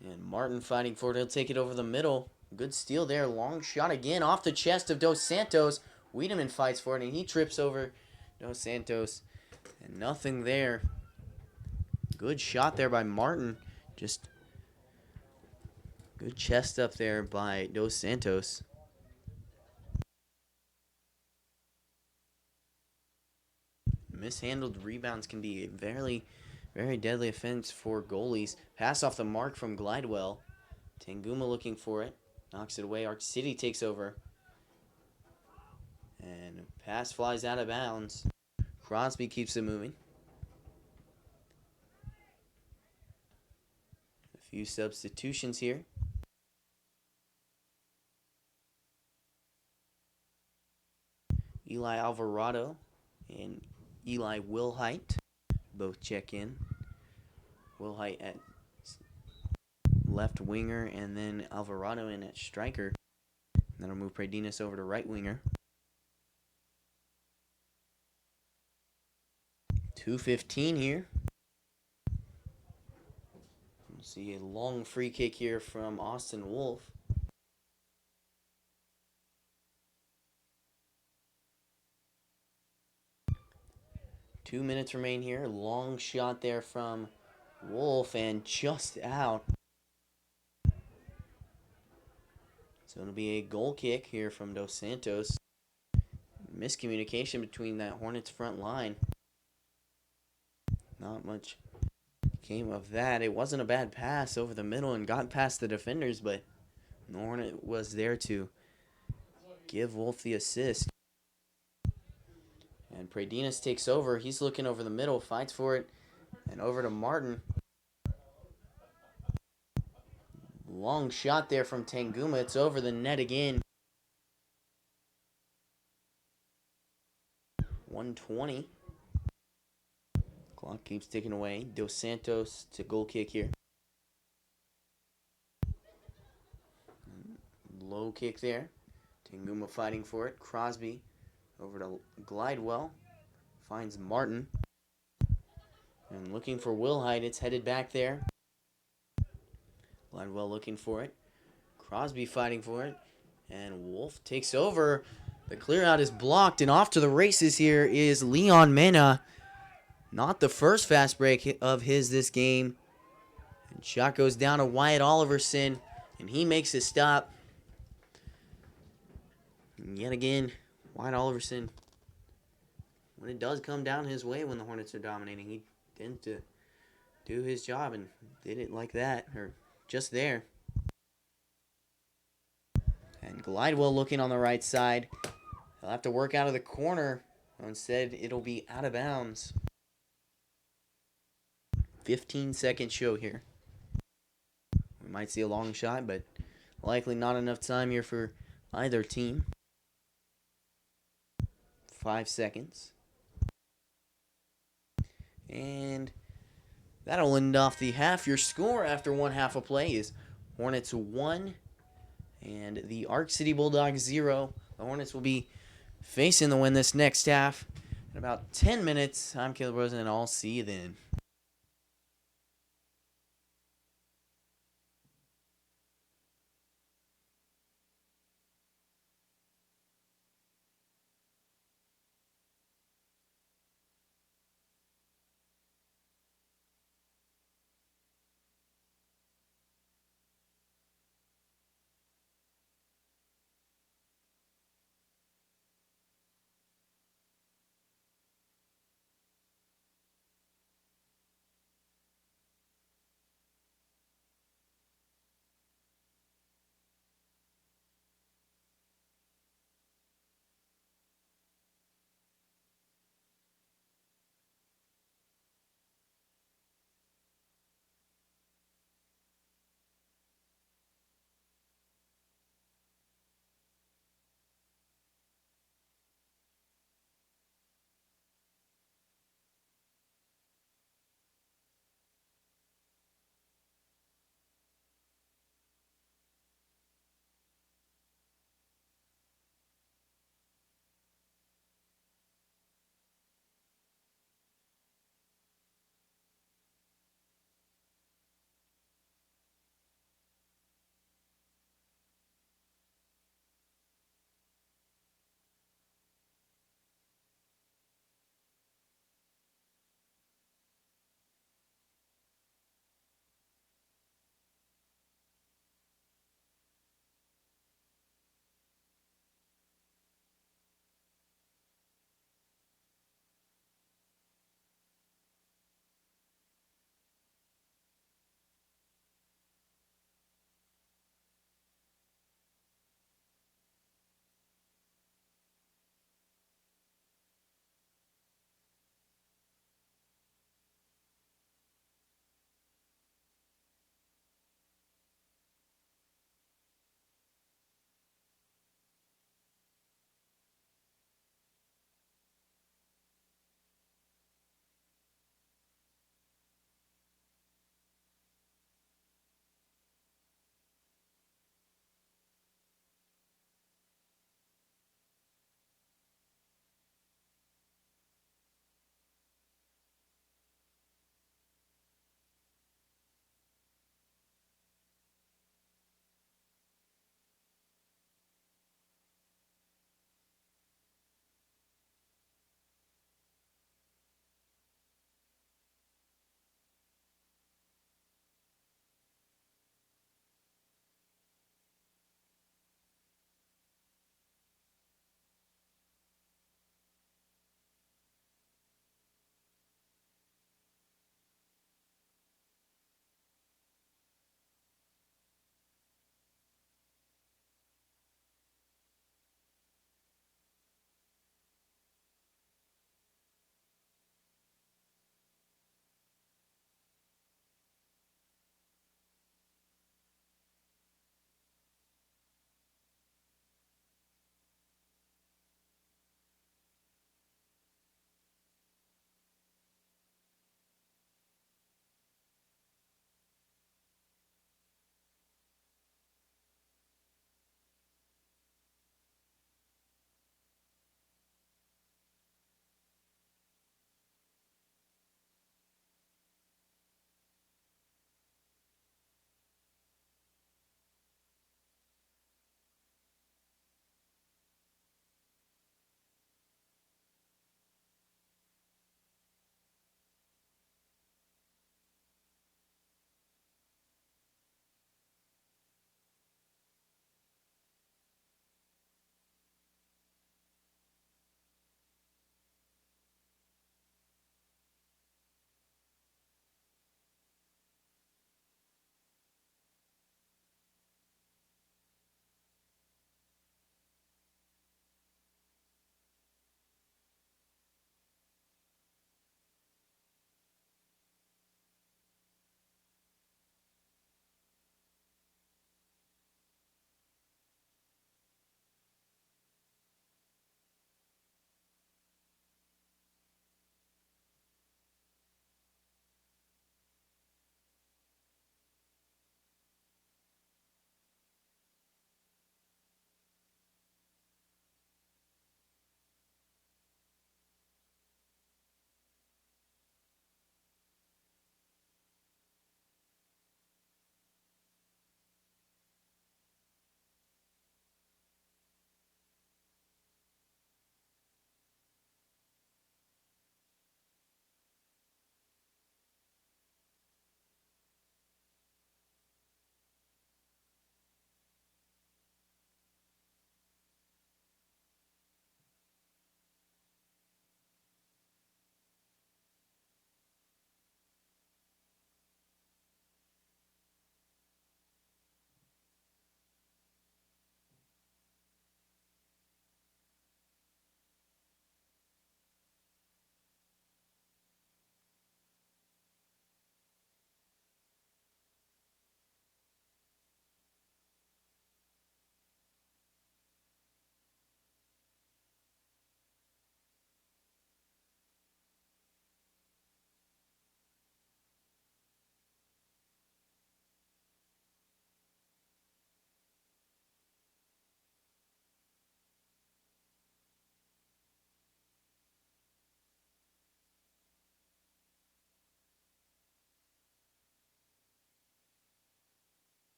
And Martin fighting for it. He'll take it over the middle. Good steal there. Long shot again off the chest of Dos Santos. Wiedemann fights for it, and he trips over Dos Santos. And nothing there. Good shot there by Martin. Just good chest up there by Dos Santos. Mishandled rebounds can be a very deadly offense for goalies. Pass off the mark from Glidewell. Tanguma looking for it. Knocks it away. Arc City takes over. And pass flies out of bounds. Crosby keeps it moving. A few substitutions here. Eli Alvarado and Eli Wilhite both check in. Wilhite at left winger, and then Alvarado in at striker. That'll move Predinas over to right winger. 2:15 here. We'll see a long free kick here from Austin Wolf. Two minutes remain here. Long shot there from Wolf and just out. So it'll be a goal kick here from Dos Santos. Miscommunication between that Hornets front line. Not much came of that. It wasn't a bad pass over the middle and got past the defenders, but the Hornet was there to give Wolf the assist. And Predinas takes over. He's looking over the middle, fights for it, and over to Martin. Long shot there from Tanguma. It's over the net again. 1:20. Clock keeps ticking away. Dos Santos to goal kick here. Low kick there. Tanguma fighting for it. Crosby over to Glidewell. Finds Martin. And looking for Wilhite. It's headed back there. Glidewell looking for it. Crosby fighting for it. And Wolf takes over. The clear out is blocked. And off to the races here is Leon Mena. Not the first fast break of his this game. And shot goes down to Wyatt Oliverson. And he makes a stop. And yet again, Wyatt Oliverson, when it does come down his way when the Hornets are dominating, he tends to do his job and did it like that, or just there. And Glidewell looking on the right side. He'll have to work out of the corner. Instead, it'll be out of bounds. 15-second show here. We might see a long shot, but likely not enough time here for either team. 5 seconds. And that'll end off the half. Your score after one half of play is Hornets 1 and the Arc City Bulldogs 0. The Hornets will be facing the win this next half in about 10 minutes. I'm Caleb Rosen, and I'll see you then.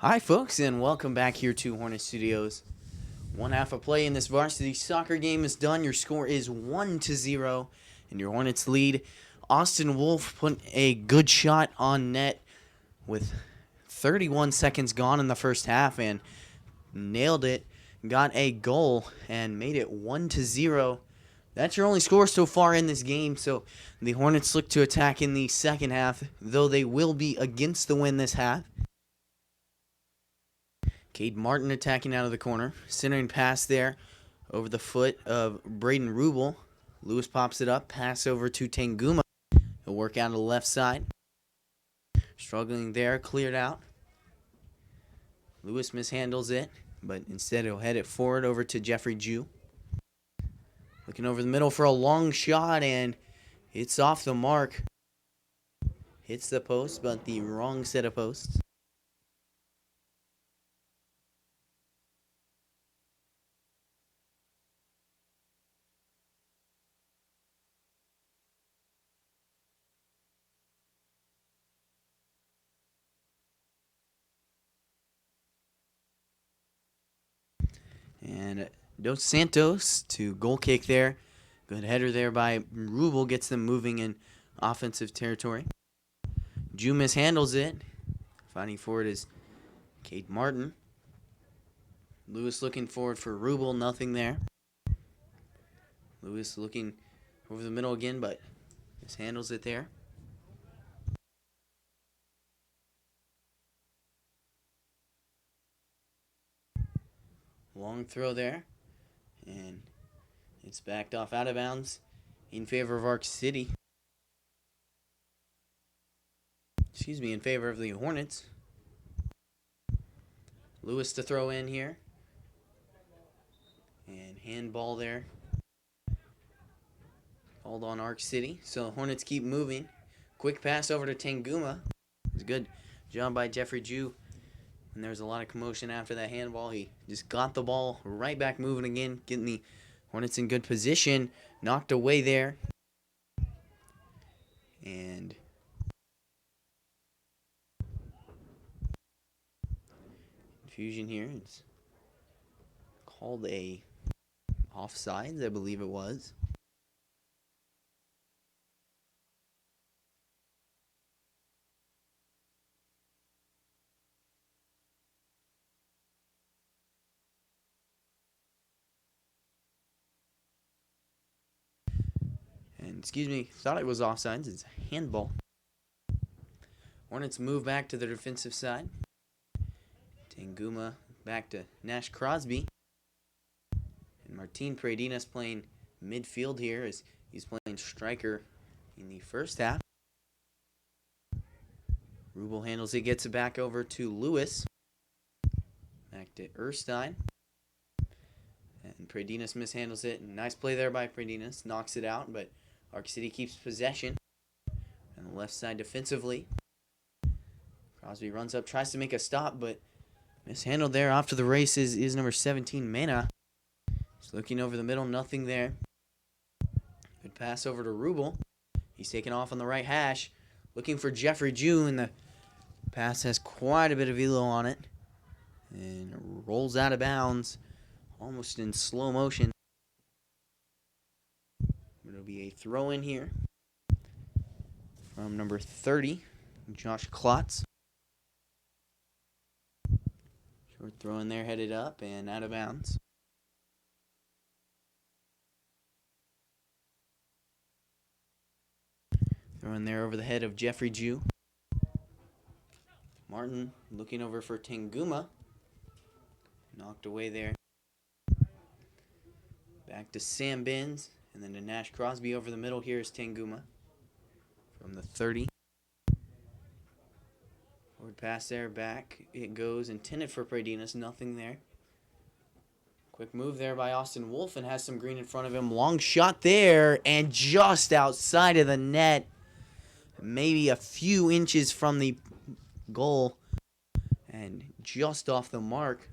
Hi, folks, and welcome back here to Hornet Studios. One half of play in this varsity soccer game is done. Your score is 1-0, and your Hornets lead. Austin Wolf put a good shot on net with 31 seconds gone in the first half and nailed it. Got a goal and made it 1-0. That's your only score so far in this game, so the Hornets look to attack in the second half, though they will be against the win this half. Cade Martin attacking out of the corner. Centering pass there over the foot of Braden Rubel. Lewis pops it up. Pass over to Tanguma. He'll work out to the left side. Struggling there. Cleared out. Lewis mishandles it, but instead he'll head it forward over to Jeffrey Jew. Looking over the middle for a long shot, and it's off the mark. Hits the post, but the wrong set of posts. And Dos Santos to goal kick there. Good header there by Rubel. Gets them moving in offensive territory. Jew mishandles it. Fighting forward is Cade Martin. Lewis looking forward for Rubel. Nothing there. Lewis looking over the middle again, but mishandles it there. Long throw there, and it's backed off out of bounds in favor of Arc City. In favor of the Hornets. Lewis to throw in here. And handball there. Called on Arc City. So the Hornets keep moving. Quick pass over to Tanguma. It's a good job by Jeffrey Jew. And there was a lot of commotion after that handball. He just got the ball right back moving again, getting the Hornets in good position. Knocked away there. And confusion here. It's called a offsides, I believe it was. Thought it was offsides. It's a handball. Hornets move back to the defensive side. Tanguma back to Nash Crosby. And Martin Predinas playing midfield here as he's playing striker in the first half. Rubel handles it, gets it back over to Lewis. Back to Erstein. And Predinas mishandles it. Nice play there by Predinas. Knocks it out, but Arc City keeps possession. On the left side defensively. Crosby runs up, tries to make a stop, but mishandled there. Off to the races is number 17, Mena. He's looking over the middle, nothing there. Good pass over to Rubel. He's taken off on the right hash. Looking for Jeffrey Jew, and the pass has quite a bit of velo on it. And rolls out of bounds, almost in slow motion. It'll be a throw in here from number 30, Josh Klotz. Short throw in there, headed up and out of bounds. Throw in there over the head of Jeffrey Jew. Martin looking over for Tanguma. Knocked away there. Back to Sam Benz. And then to Nash Crosby over the middle. Here is Tanguma from the 30. Forward pass there, back it goes. Intended for Predinas, nothing there. Quick move there by Austin Wolf and has some green in front of him. Long shot there and just outside of the net. Maybe a few inches from the goal and just off the mark.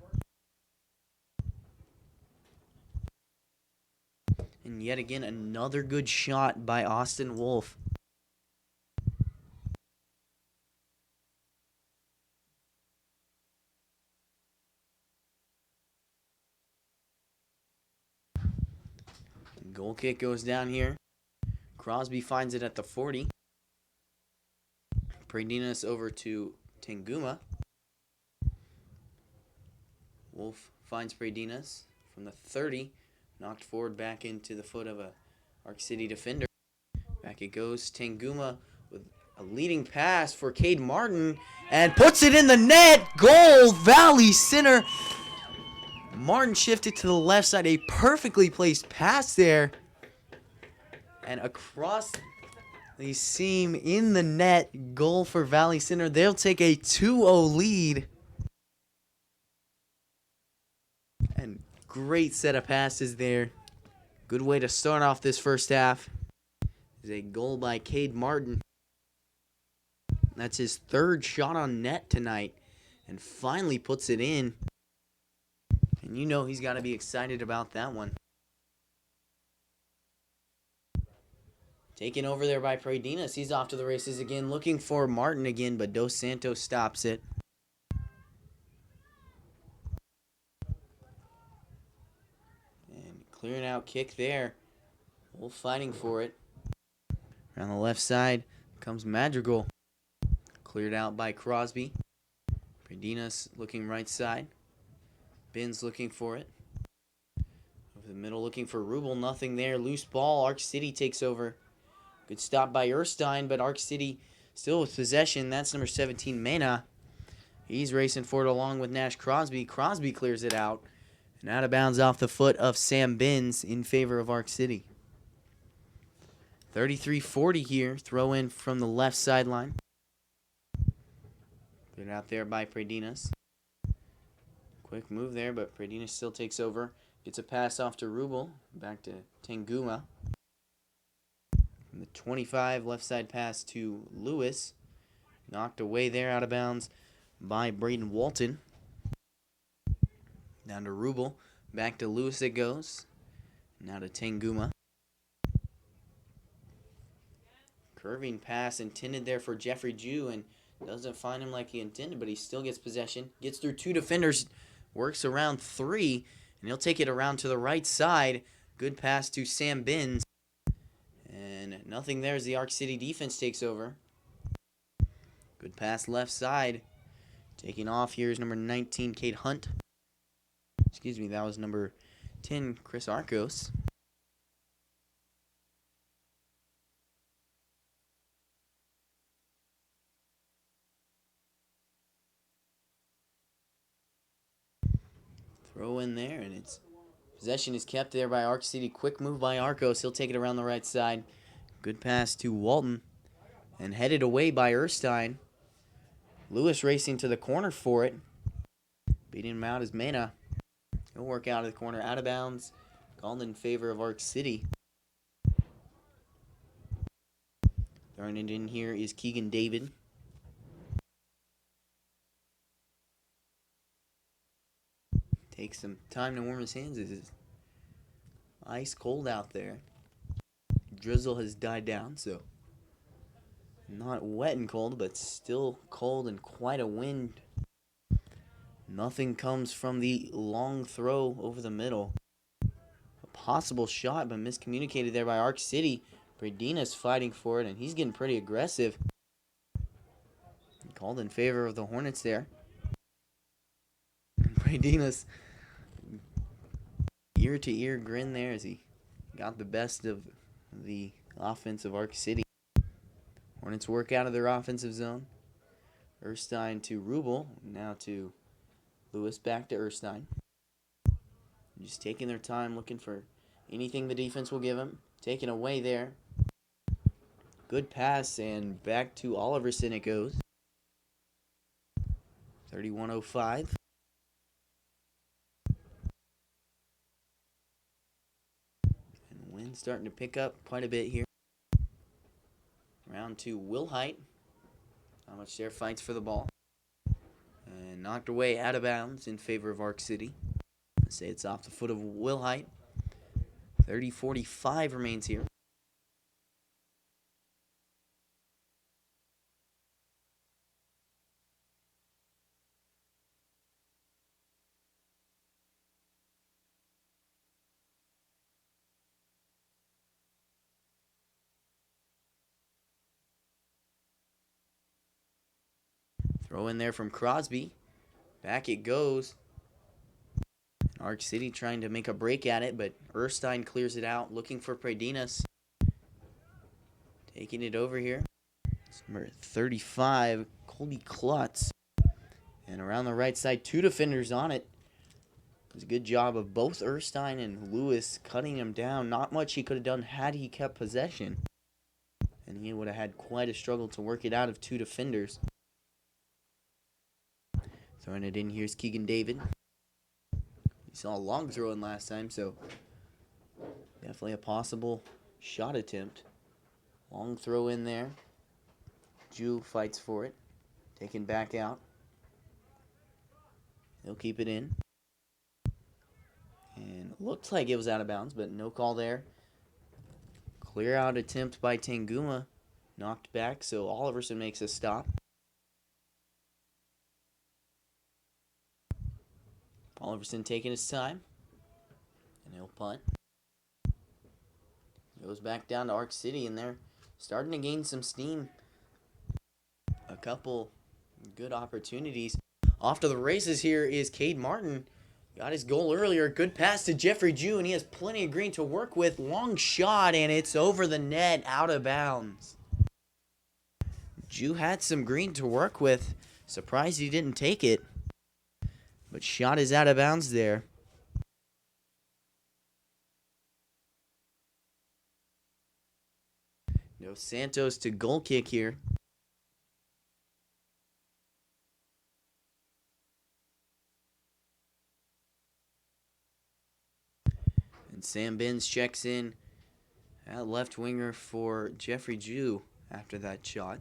And yet again, another good shot by Austin Wolf. Goal kick goes down here. Crosby finds it at the 40. Predinas over to Tanguma. Wolf finds Predinas from the 30. Knocked forward back into the foot of a Arc City defender. Back it goes. Tanguma with a leading pass for Cade Martin. And puts it in the net. Goal. Valley Center. Martin shifted to the left side. A perfectly placed pass there. And across the seam in the net. Goal for Valley Center. They'll take a 2-0 lead. And great set of passes there. Good way to start off this first half. Is a goal by Cade Martin. That's his third shot on net tonight. And finally puts it in. And you know he's got to be excited about that one. Taken over there by Predinas. He's off to the races again. Looking for Martin again, but Dos Santos stops it. And clearing out kick there. Wolf fighting for it. Around the left side comes Madrigal. Cleared out by Crosby. Predinas looking right side. Benz looking for it. Over the middle looking for Rubel. Nothing there. Loose ball. Arc City takes over. Good stop by Erstein, but Arc City still with possession. That's number 17, Mena. He's racing for it along with Nash Crosby. Crosby clears it out. And out of bounds off the foot of Sam Benz in favor of Arc City. 33-40 here. Throw in from the left sideline. Cleared out there by Predinas. Quick move there, but Predinas still takes over. Gets a pass off to Rubel. Back to Tanguma. From the 25, left side pass to Lewis. Knocked away there, out of bounds by Braden Walton. Down to Rubel. Back to Lewis it goes. Now to Tanguma. Curving pass intended there for Jeffrey Jew, and doesn't find him like he intended, but he still gets possession. Gets through two defenders, works around three, and he'll take it around to the right side. Good pass to Sam Benz. And nothing there as the Arc City defense takes over. Good pass left side. Taking off here is number 19, Cade Hunt. Excuse me, that was number 10, Chris Arcos. Throw in there, and it's possession is kept there by Arc City. Quick move by Arcos. He'll take it around the right side. Good pass to Walton. And headed away by Erstein. Lewis racing to the corner for it. Beating him out is Mena. He'll work out of the corner. Out of bounds. Called in favor of Arc City. Throwing it in here is Keegan David. Takes some time to warm his hands. It's ice cold out there. Drizzle has died down, so not wet and cold, but still cold and quite a wind. Nothing comes from the long throw over the middle. A possible shot, but miscommunicated there by Arc City. Predinas fighting for it, and he's getting pretty aggressive. Called in favor of the Hornets there. Predinas ear-to-ear grin there as he got the best of the offense of Arc City. Hornets work out of their offensive zone. Erstein to Rubel. Now to Lewis, back to Erstein. Just taking their time, looking for anything the defense will give them. Taken away there. Good pass, and back to Oliverson it goes. 31-05. Wind's starting to pick up quite a bit here. Round to Wilhite. Not much there, fights for the ball. And knocked away out of bounds in favor of Arc City. I say it's off the foot of Wilhite. 30-45 remains here. Throw in there from Crosby. Back it goes. Arc City trying to make a break at it, but Erstein clears it out, looking for Predinas. Taking it over here. It's number 35, Colby Klutz. And around the right side, two defenders on it. It was a good job of both Erstein and Lewis cutting him down. Not much he could have done had he kept possession. And he would have had quite a struggle to work it out of two defenders. Throwing it in, here's Keegan David. He saw a long throw in last time, so definitely a possible shot attempt. Long throw in there. Ju fights for it. Taken back out. He'll keep it in. And looked like it was out of bounds, but no call there. Clear out attempt by Tanguma. Knocked back, so Oliverson makes a stop. Oliverson taking his time. And he'll punt. Goes back down to Arc City, and they're starting to gain some steam. A couple good opportunities. Off to the races here is Cade Martin. Got his goal earlier. Good pass to Jeffrey Ju, and he has plenty of green to work with. Long shot, and it's over the net, out of bounds. Ju had some green to work with. Surprised he didn't take it. But shot is out of bounds there. No Santos to goal kick here. And Sam Benz checks in at left winger for Jeffrey Ju after that shot.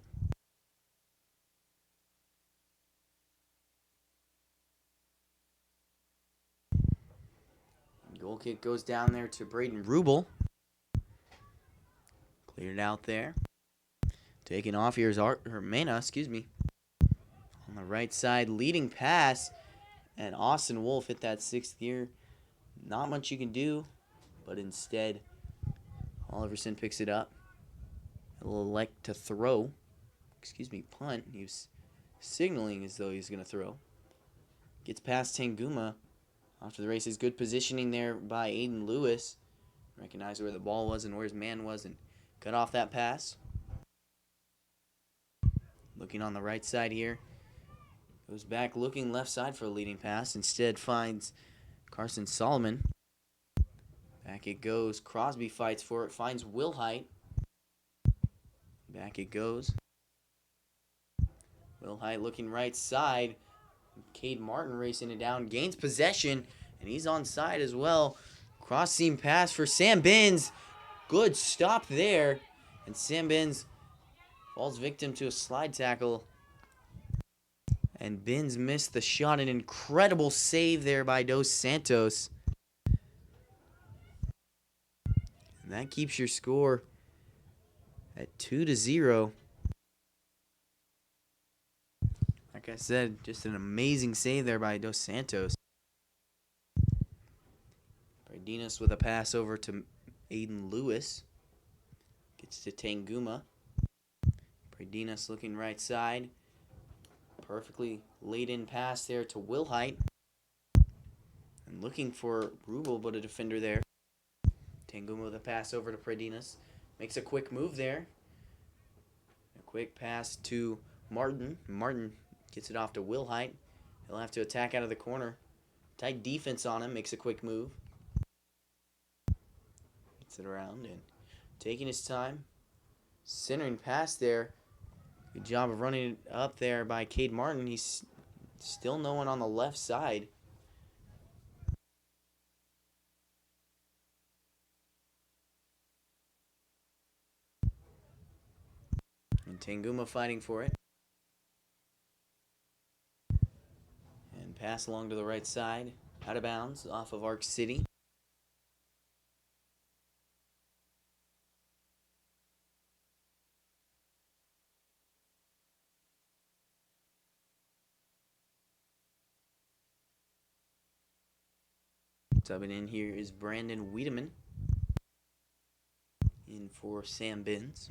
Goal kick goes down there to Braden Rubel. Cleared out there. Taking off here is Mena, on the right side, leading pass. And Austin Wolf hit that sixth gear. Not much you can do, but instead, Oliverson picks it up. He'll elect to punt. He was signaling as though he's going to throw. Gets past Tanguma. After the races, good positioning there by Aiden Lewis. Recognized where the ball was and where his man was and cut off that pass. Looking on the right side here. Goes back looking left side for a leading pass. Instead finds Carson Solomon. Back it goes. Crosby fights for it. Finds Wilhite. Back it goes. Wilhite looking right side. Cade Martin racing it down. Gains possession. And he's on side as well. Cross seam pass for Sam Benz. Good stop there. And Sam Benz falls victim to a slide tackle. And Benz missed the shot. An incredible save there by Dos Santos. And that keeps your score at 2-0. Like I said, just an amazing save there by Dos Santos. Predinas with a pass over to Aiden Lewis. Gets to Tanguma. Predinas looking right side. Perfectly laid in pass there to Wilhite. And looking for Rubel, but a defender there. Tanguma with a pass over to Predinas. Makes a quick move there. A quick pass to Martin. Martin gets it off to Wilhite. He'll have to attack out of the corner. Tight defense on him. Makes a quick move. Gets it around and taking his time. Centering pass there. Good job of running it up there by Cade Martin. He's still no one on the left side. And Tanguma fighting for it. And pass along to the right side. Out of bounds off of Arc City. Subbing in here is Brandon Wiedemann. In for Sam Benz.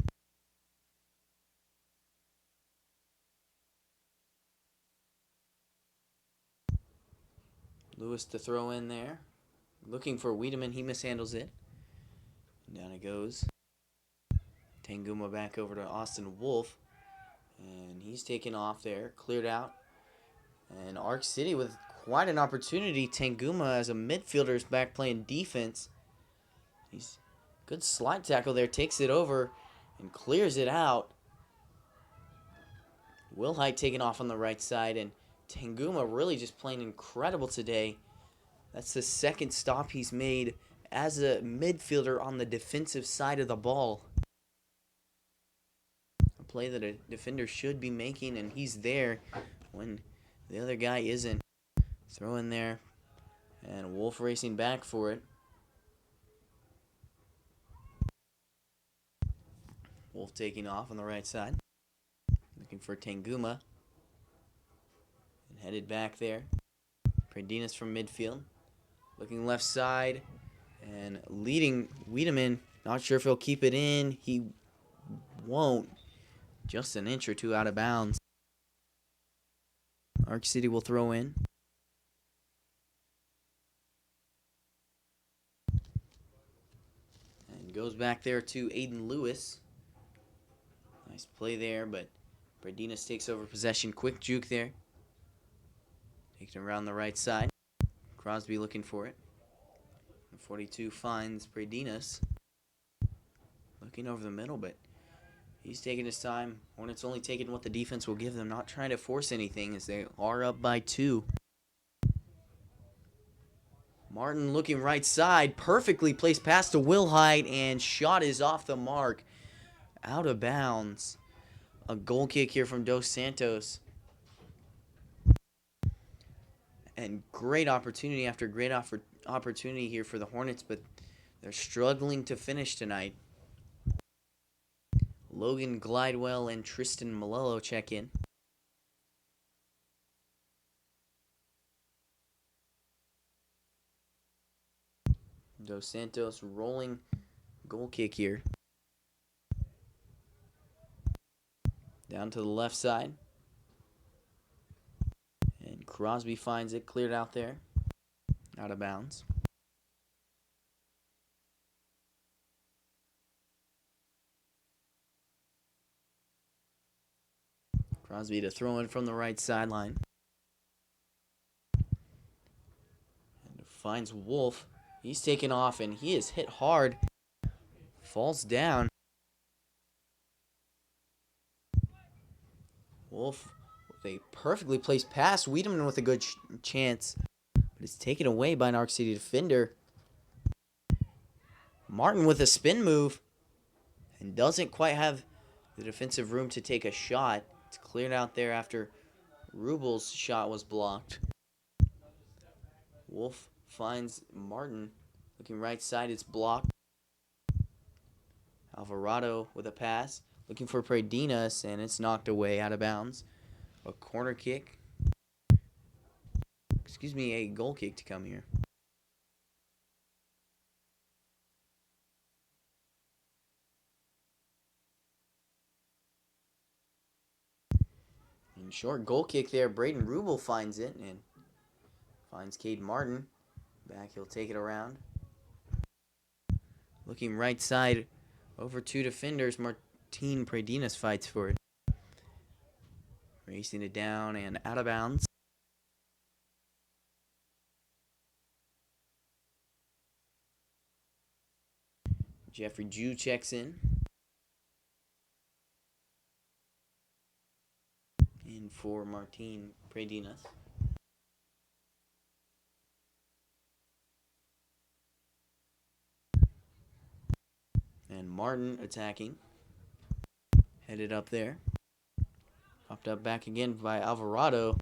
Lewis to throw in there. Looking for Wiedemann. He mishandles it. Down it goes. Tanguma back over to Austin Wolf. And he's taken off there. Cleared out. And Arc City with quite an opportunity. Tanguma as a midfielder is back playing defense. He's good slide tackle there. Takes it over and clears it out. Wilhite taking off on the right side. And Tanguma really just playing incredible today. That's the second stop he's made as a midfielder on the defensive side of the ball. A play that a defender should be making, and he's there when the other guy isn't. Throw in there, and Wolf racing back for it. Wolf taking off on the right side. Looking for Tanguma. And headed back there. Predinas from midfield. Looking left side. And leading Wiedemann. Not sure if he'll keep it in. He won't. Just an inch or two out of bounds. Arc City will throw in. And goes back there to Aiden Lewis. Nice play there, but Predinas takes over possession. Quick juke there. Takes it around the right side. Crosby looking for it. 42 finds Predinas. Looking over the middle, but he's taking his time. Hornets only taking what the defense will give them, not trying to force anything as they are up by 2. Martin looking right side. Perfectly placed pass to Wilhite, and shot is off the mark. Out of bounds. A goal kick here from Dos Santos. And great opportunity after great opportunity here for the Hornets, but they're struggling to finish tonight. Logan Glidewell and Tristan Malello check in. Dos Santos rolling goal kick here. Down to the left side. And Crosby finds it, cleared out there. Out of bounds. Crosby to throw in from the right sideline. And finds Wolf. He's taken off and he is hit hard. Falls down. Wolf with a perfectly placed pass. Wiedemann with a good chance. But it's taken away by an Arc City defender. Martin with a spin move. And doesn't quite have the defensive room to take a shot. It's cleared out there after Rubel's shot was blocked. Wolf finds Martin. Looking right side, it's blocked. Alvarado with a pass. Looking for Predinas, and it's knocked away out of bounds. A corner kick. Excuse me, a goal kick to come here. And short goal kick there. Braden Rubel finds it and finds Cade Martin. Back, he'll take it around. Looking right side, over 2 defenders. Martin Predinas fights for it. Racing it down and out of bounds. Jeffrey Jew checks in. In for Martin Predinas. And Martin attacking. Headed up there. Popped up back again by Alvarado.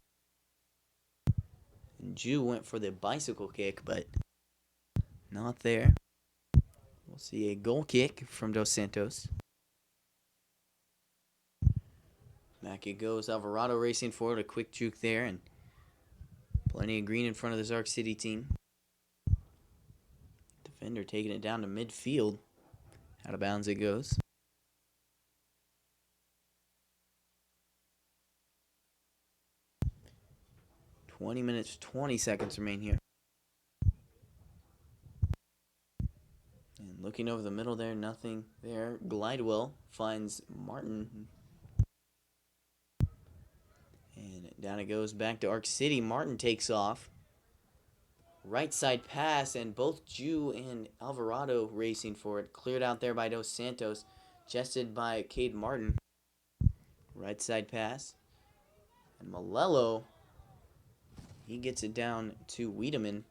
And Jew went for the bicycle kick, but not there. We'll see a goal kick from Dos Santos. Back it goes. Alvarado racing forward. A quick juke there. And plenty of green in front of this Arc City team. Defender taking it down to midfield. Out of bounds it goes. 20 minutes, 20 seconds remain here. Looking over the middle there, nothing there. Glidewell finds Martin. And down it goes back to Arc City. Martin takes off. Right side pass, and both Jew and Alvarado racing for it. Cleared out there by Dos Santos. Chested by Cade Martin. Right side pass. And Malello, he gets it down to Wiedemann.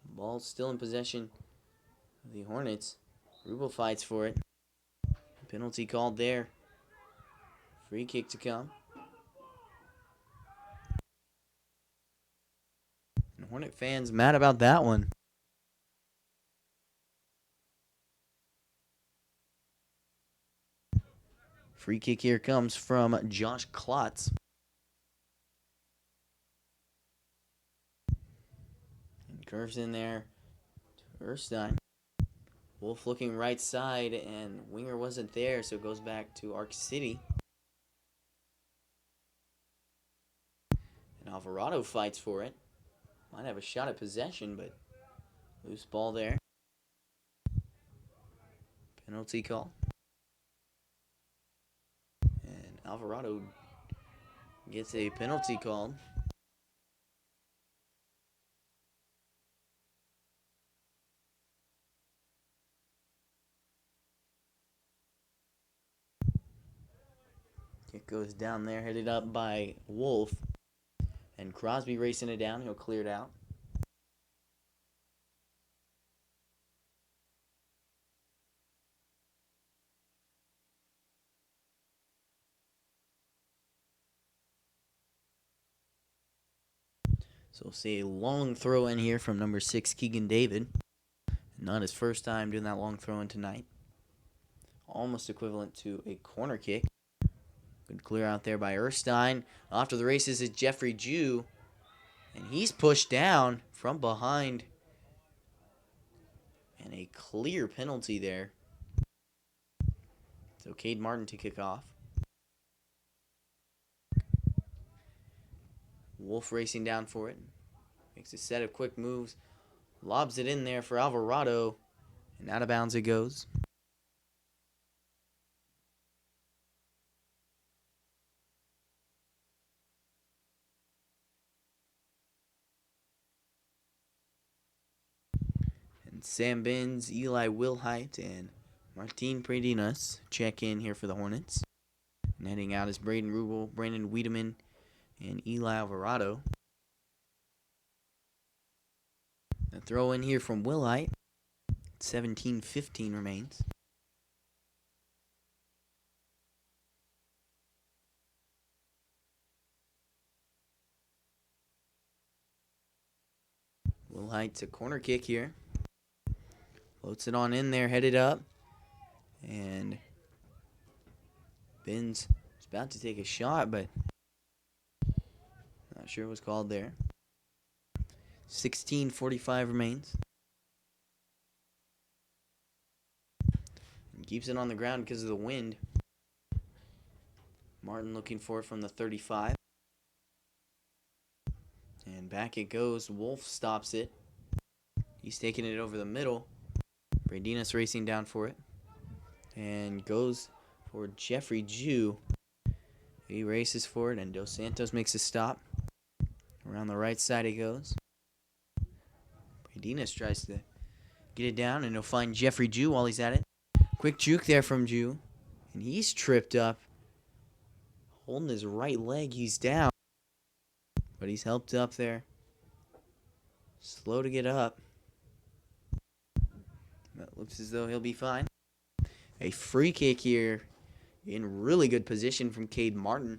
Ball still in possession of the Hornets. Rubel fights for it. Penalty called there. Free kick to come. And Hornet fans mad about that one. Free kick here comes from Josh Klotz. And curves in there to Erstein. Wolf looking right side, and Winger wasn't there, so it goes back to Arc City. And Alvarado fights for it. Might have a shot at possession, but loose ball there. Penalty call. And Alvarado gets a penalty called. Kick goes down there, headed up by Wolf. And Crosby racing it down. He'll clear it out. So we'll see a long throw in here from number 6, Keegan David. Not his first time doing that long throw in tonight. Almost equivalent to a corner kick. Good clear out there by Erstein. Off to the races is Jeffrey Jew. And he's pushed down from behind. And a clear penalty there. So Cade Martin to kick off. Wolf racing down for it. Makes a set of quick moves. Lobs it in there for Alvarado. And out of bounds it goes. And Sam Binns, Eli Wilhite, and Martin Predinas check in here for the Hornets. Netting out is Braden Rubel, Brandon Wiedemann, and Eli Alvarado. A throw in here from Wilhite. 17-15 remains. Wilhite to corner kick here. Floats it on in there, headed up. And Binns is about to take a shot, but not sure it was called there. 16:45 remains. And keeps it on the ground because of the wind. Martin looking for it from the 35. And back it goes. Wolf stops it. He's taking it over the middle. Bradinas racing down for it. And goes for Jeffrey Jew. He races for it, and Dos Santos makes a stop. Around the right side he goes. Bradinas tries to get it down, and he'll find Jeffrey Jew while he's at it. Quick juke there from Jew. And he's tripped up. Holding his right leg, he's down. But he's helped up there. Slow to get up. That looks as though he'll be fine. A free kick here in really good position from Cade Martin.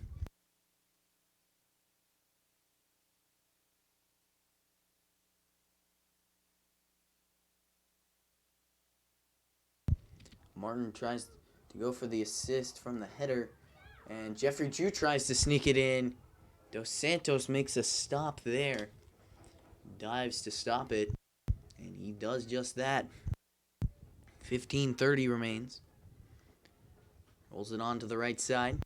Martin tries to go for the assist from the header. And Jeffrey Jew tries to sneak it in. Dos Santos makes a stop there. Dives to stop it. And he does just that. 15:30 remains. Rolls it on to the right side.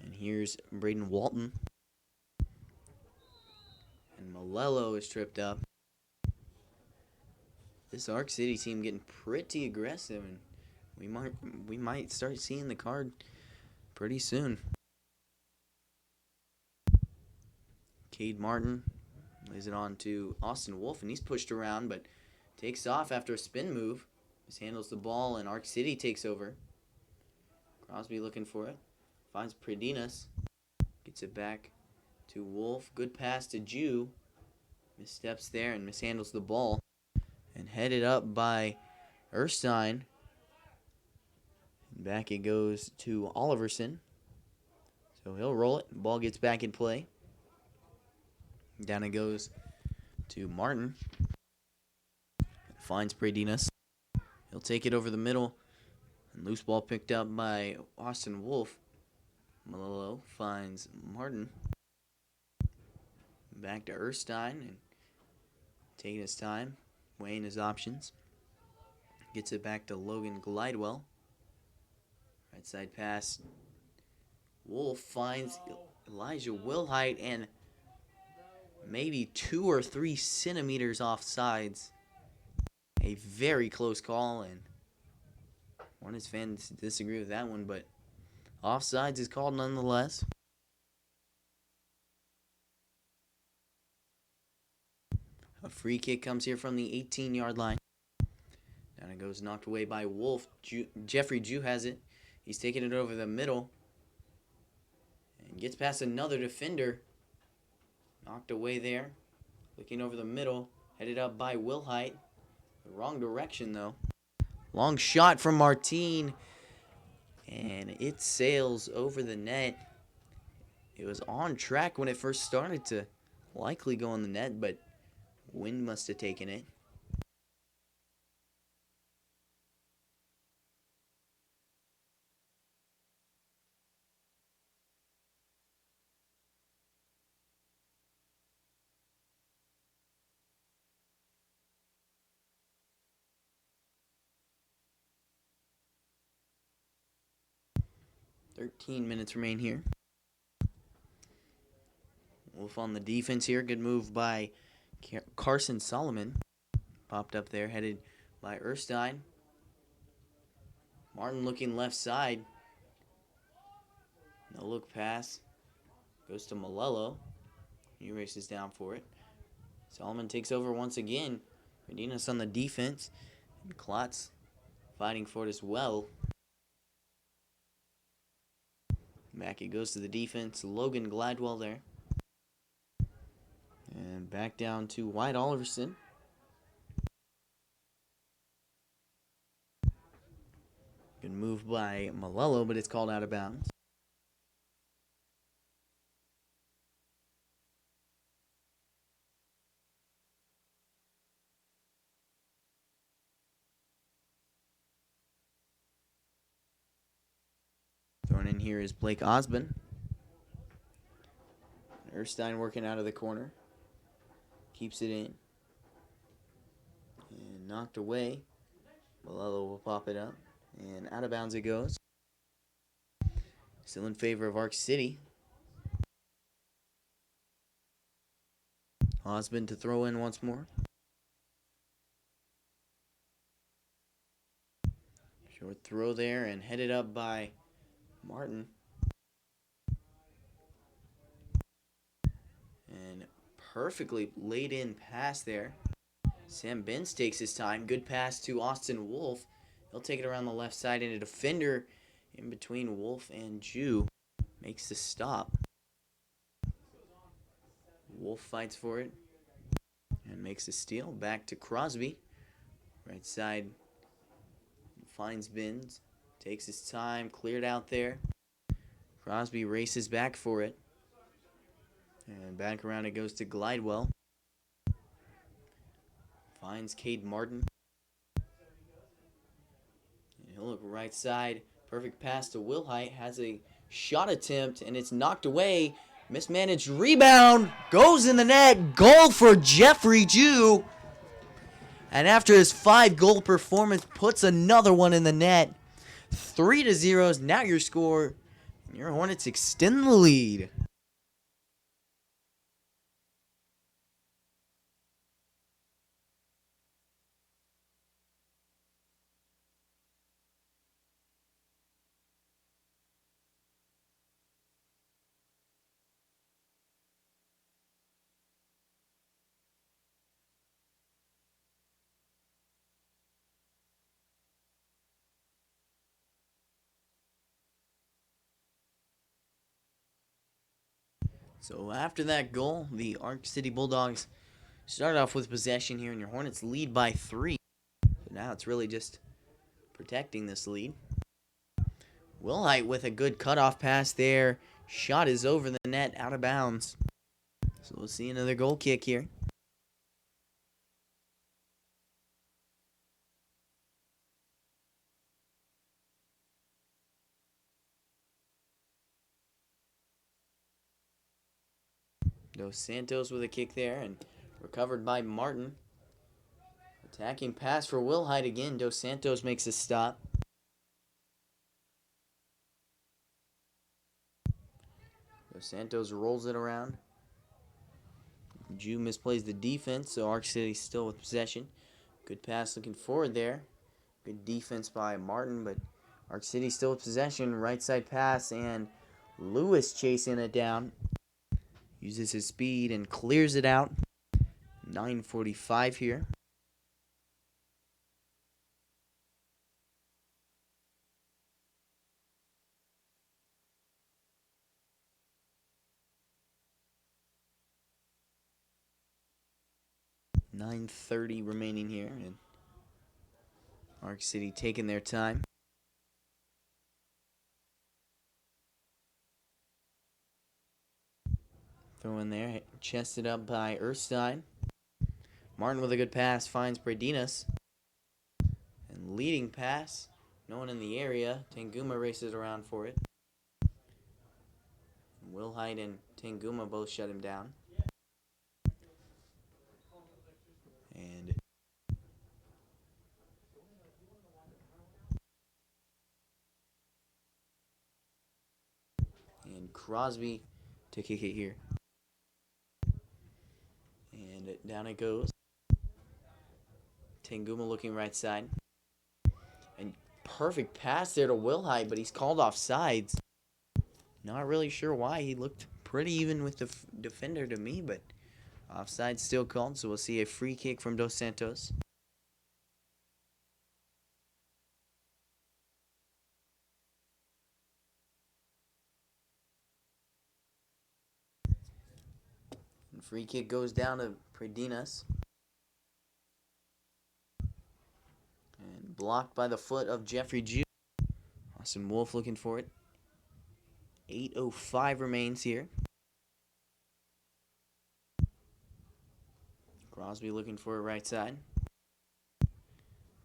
And here's Braden Walton. And Malello is tripped up. This Arc City team getting pretty aggressive, and we might start seeing the card pretty soon. Cade Martin lays it on to Austin Wolf, and he's pushed around, but takes off after a spin move. Mishandles the ball, and Arc City takes over. Crosby looking for it. Finds Predinas. Gets it back to Wolf. Good pass to Jew. Missteps there and mishandles the ball. And headed up by Erstein. And back it goes to Oliverson. So he'll roll it. Ball gets back in play. Down it goes to Martin. Finds Predinas. He'll take it over the middle. And loose ball picked up by Austin Wolf. Malillo finds Martin. Back to Erstein and taking his time, weighing his options. Gets it back to Logan Glidewell. Right side pass. Wolf finds Elijah Wilhite and maybe 2 or 3 centimeters off sides. A very close call, and Hornets fans disagree with that one, but offsides is called nonetheless. A free kick comes here from the 18-yard line. Down it goes, knocked away by Wolf. Jeffrey Jew has it. He's taking it over the middle. And gets past another defender. Knocked away there. Looking over the middle. Headed up by Wilhite. The wrong direction, though. Long shot from Martin. And it sails over the net. It was on track when it first started to likely go in the net, but wind must have taken it. "13 minutes remain here. Wolf on the defense here. Good move by Carson Solomon. Popped up there, headed by Erstein. Martin looking left side. No look pass. Goes to Malillo. He races down for it. Solomon takes over once again. Redinas on the defense. And Klotz fighting for it as well. Back it goes to the defense. Logan Gladwell there. And back down to Wyatt Oliverson. Good move by Malillo, but it's called out of bounds. Thrown in here is Blake Osborne. Erstein working out of the corner. Keeps it in. And knocked away. Malillo will pop it up. And out of bounds it goes. Still in favor of Arc City. Osborne to throw in once more. Short throw there and headed up by Martin. And perfectly laid in pass there. Sam Benz takes his time. Good pass to Austin Wolf. He'll take it around the left side, and a defender in between Wolf and Jew makes the stop. Wolf fights for it and makes the steal. Back to Crosby. Right side finds Benz. Takes his time. Cleared out there. Crosby races back for it. And back around it goes to Glidewell. Finds Cade Martin. And he'll look right side. Perfect pass to Wilhite. Has a shot attempt, and it's knocked away. Mismanaged rebound. Goes in the net. Goal for Jeffrey Jew. And after his 5-goal performance, puts another one in the net. 3-0 is now your score. Your Hornets extend the lead. So after that goal, the Arc City Bulldogs start off with possession here, and your Hornets lead by 3. So now it's really just protecting this lead. Wilhite with a good cutoff pass there. Shot is over the net, out of bounds. So we'll see another goal kick here. Dos Santos with a kick there and recovered by Martin. Attacking pass for Wilhite again. Dos Santos makes a stop. Dos Santos rolls it around. Jew misplays the defense, so Arc City still with possession. Good pass looking forward there. Good defense by Martin, but Arc City still with possession. Right side pass, and Lewis chasing it down. Uses his speed and clears it out. 9:45 here. .930 remaining here, and Arc City taking their time. Throw in there, chested up by Erstein. Martin with a good pass finds Bredinas. And leading pass, no one in the area. Tanguma races around for it. Wilhite and Tanguma both shut him down. And Crosby to kick it here. And down it goes. Tanguma looking right side. And perfect pass there to Wilhite, but he's called off sides. Not really sure why. He looked pretty even with the defender to me, but offside still called, so we'll see a free kick from Dos Santos. And free kick goes down to Predinas. And blocked by the foot of Jeffrey Jew. Austin Wolf looking for it. 8:05 remains here. Crosby looking for it right side.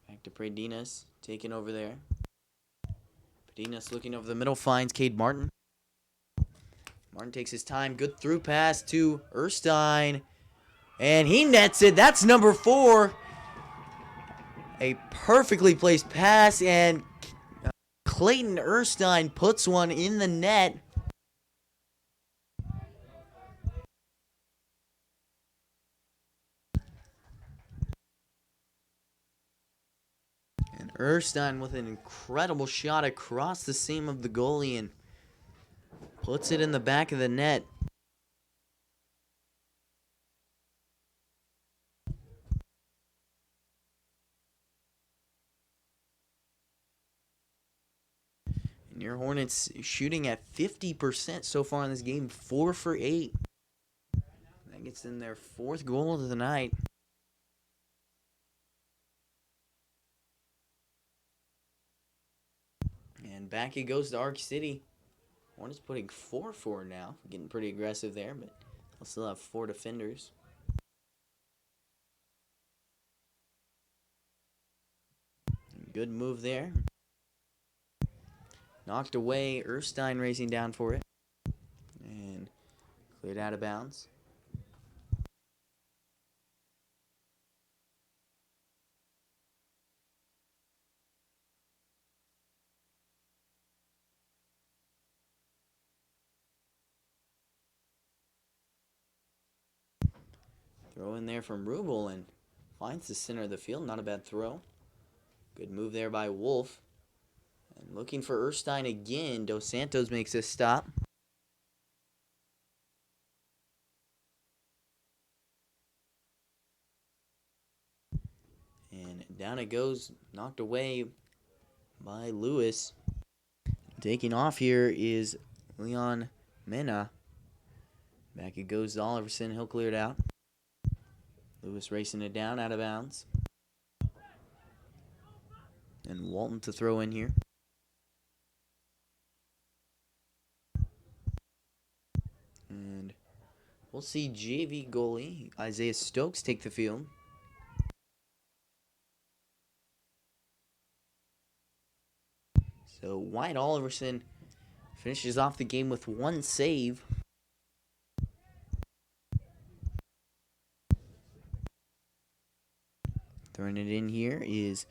Back to Predinas, taking over there. Predinas looking over the middle, finds Cade Martin. Martin takes his time, good through pass to Erstein. And he nets it, that's number 4. A perfectly placed pass, and Clayton Erstein puts one in the net. And Erstein with an incredible shot across the seam of the goalie and puts it in the back of the net. And your Hornets shooting at 50% so far in this game, 4 for 8. That gets in their 4th goal of the night. And back it goes to Arc City. Hornets putting 4-4 now. Getting pretty aggressive there, but they'll still have 4 defenders. Good move there. Knocked away. Erstein racing down for it. And cleared out of bounds. Throw in there from Rubel and finds the center of the field. Not a bad throw. Good move there by Wolf. And looking for Erstein again. Dos Santos makes a stop. And down it goes. Knocked away by Lewis. Taking off here is Leon Mena. Back it goes to Oliverson. He'll clear it out. Lewis racing it down, out of bounds. And Walton to throw in here. And we'll see JV goalie Isaiah Stokes take the field. So Wyatt Oliverson finishes off the game with 1 save. Throwing it in here is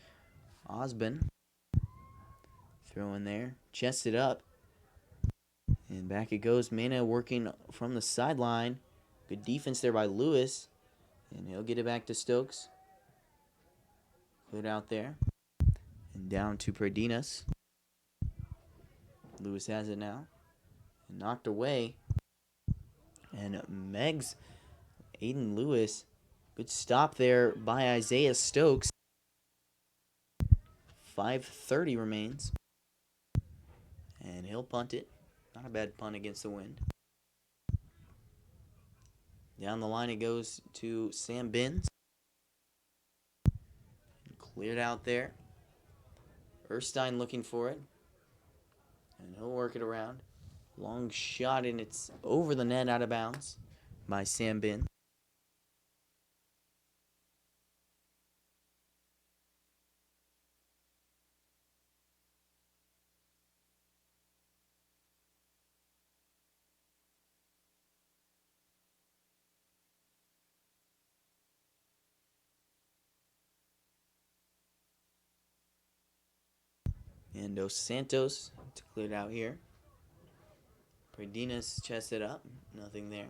Osborne. Throw in there. Chests it up. And back it goes. Mana working from the sideline. Good defense there by Lewis. And he'll get it back to Stokes. Cleared out there. And down to Pradinas. Lewis has it now. And knocked away. And Megs, Aiden Lewis. Good stop there by Isaiah Stokes. 5:30 remains. And he'll punt it. Not a bad punt against the wind. Down the line it goes to Sam Binns. Cleared out there. Erstein looking for it. And he'll work it around. Long shot, and it's over the net, out of bounds by Sam Binns. And Dos Santos to clear it out here. Pradinas chests it up. Nothing there.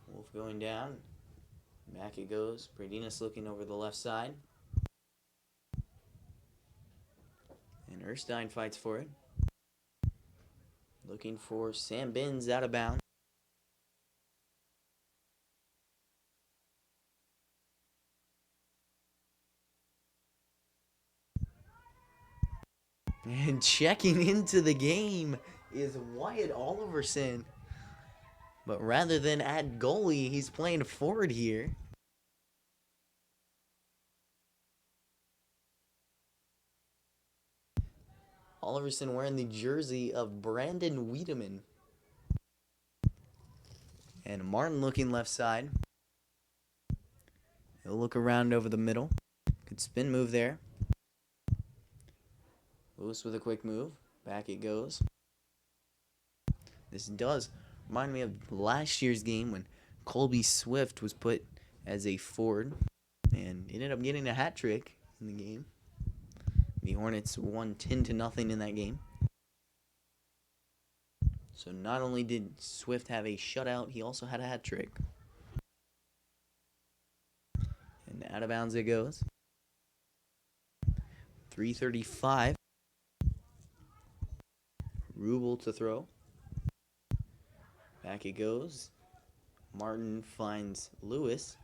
Wolf going down. Back it goes. Pradinas looking over the left side. And Erstein fights for it. Looking for Sam Binns, out of bounds. And checking into the game is Wyatt Oliverson. But rather than at goalie, he's playing forward here. Oliverson wearing the jersey of Brandon Wiedemann. And Martin looking left side. He'll look around over the middle. Good spin move there. Lewis with a quick move. Back it goes. This does remind me of last year's game when Colby Swift was put as a forward and ended up getting a hat trick in the game. The Hornets won 10-0 in that game. So not only did Swift have a shutout, he also had a hat trick. And out of bounds it goes. 3:35. Rubel to throw. Back it goes. Martin finds Lewis.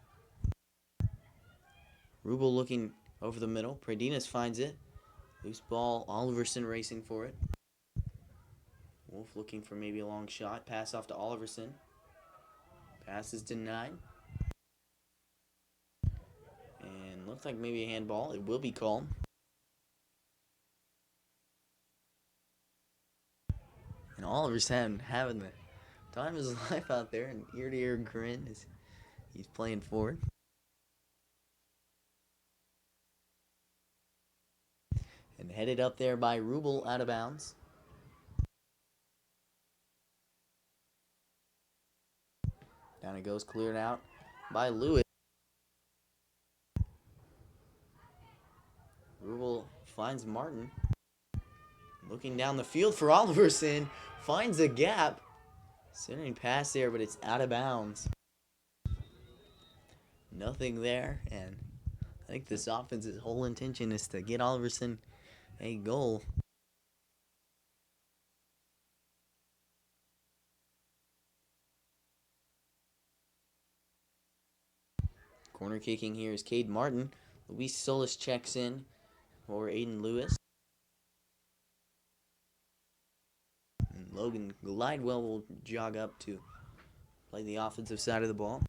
Rubel looking over the middle. Pradinas finds it. Loose ball. Oliverson racing for it. Wolf looking for maybe a long shot. Pass off to Oliverson. Pass is denied. And looks like maybe a handball. It will be called. And Oliverson having the time of his life out there, an ear-to-ear grin as he's playing forward. And headed up there by Rubel, out of bounds. Down it goes, cleared out by Lewis. Rubel finds Martin. Looking down the field for Oliverson. Finds a gap. Centering pass there, but it's out of bounds. Nothing there, and I think this offense's whole intention is to get Oliverson a goal. Corner kicking here is Cade Martin. Luis Solis checks in for Aiden Lewis. And Logan Glidewell will jog up to play the offensive side of the ball.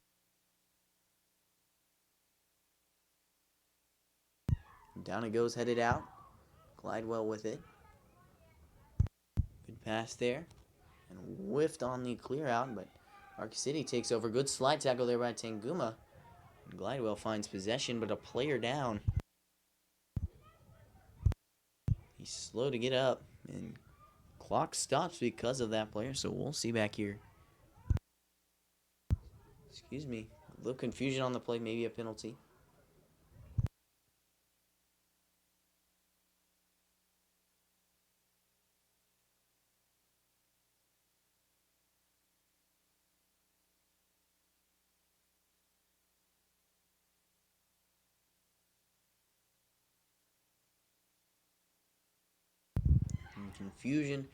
Down it goes, headed out. Glidewell with it. Good pass there. And whiffed on the clear out, but Arc City takes over. Good slide tackle there by Tanguma. And Glidewell finds possession, but a player down. He's slow to get up, and clock stops because of that player, so we'll see back here. Excuse me. A little confusion on the play, maybe a penalty. And confusion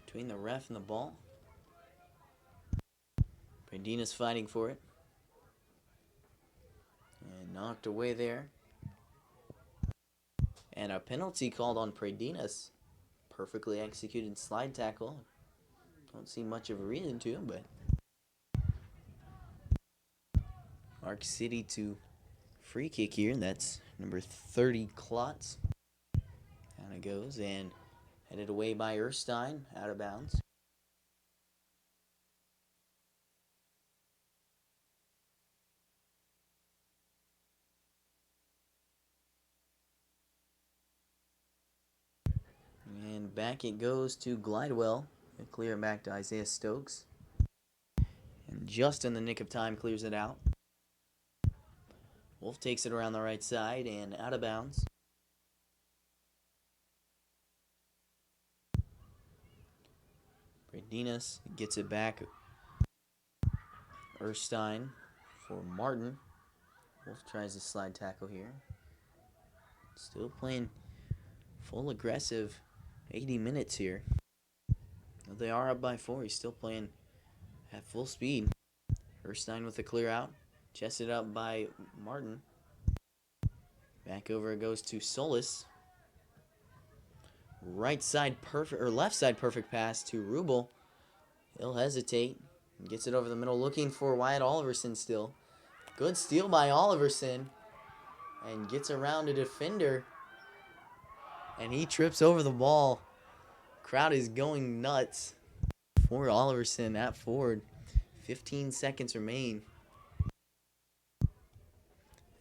between the ref and the ball. Predina's fighting for it. And knocked away there. And a penalty called on Predinas. Perfectly executed slide tackle. Don't see much of a reason to, but Arc City to free kick here. That's number 30, Klotz. Down it goes, and headed away by Erstein, out of bounds. And back it goes to Glidewell. They clear it back to Isaiah Stokes. And just in the nick of time, clears it out. Wolf takes it around the right side and out of bounds. Bradinas gets it back. Erstein for Martin. Wolf tries to slide tackle here. Still playing full aggressive 80 minutes here. They are up by 4. He's still playing at full speed. Erstein with a clear out. Chested up by Martin. Back over it goes to Solis. Right side perfect, or left side perfect pass to Rubel. He'll hesitate. Gets it over the middle, looking for Wyatt Oliverson still. Good steal by Oliverson. And gets around a defender. And he trips over the ball. Crowd is going nuts for Oliverson at forward. 15 seconds remain.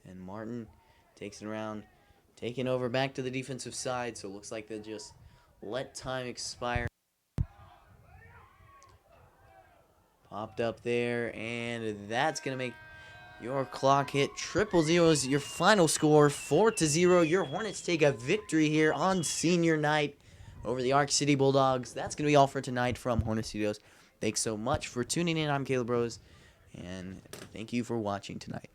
And Martin takes it around, taking over back to the defensive side. So it looks like they just let time expire. Popped up there, and that's going to make your clock hit. 000 is your final score, 4-0. Your Hornets take a victory here on senior night over the Arc City Bulldogs. That's going to be all for tonight from Hornet Studios. Thanks so much for tuning in. I'm Caleb Rose, and thank you for watching tonight.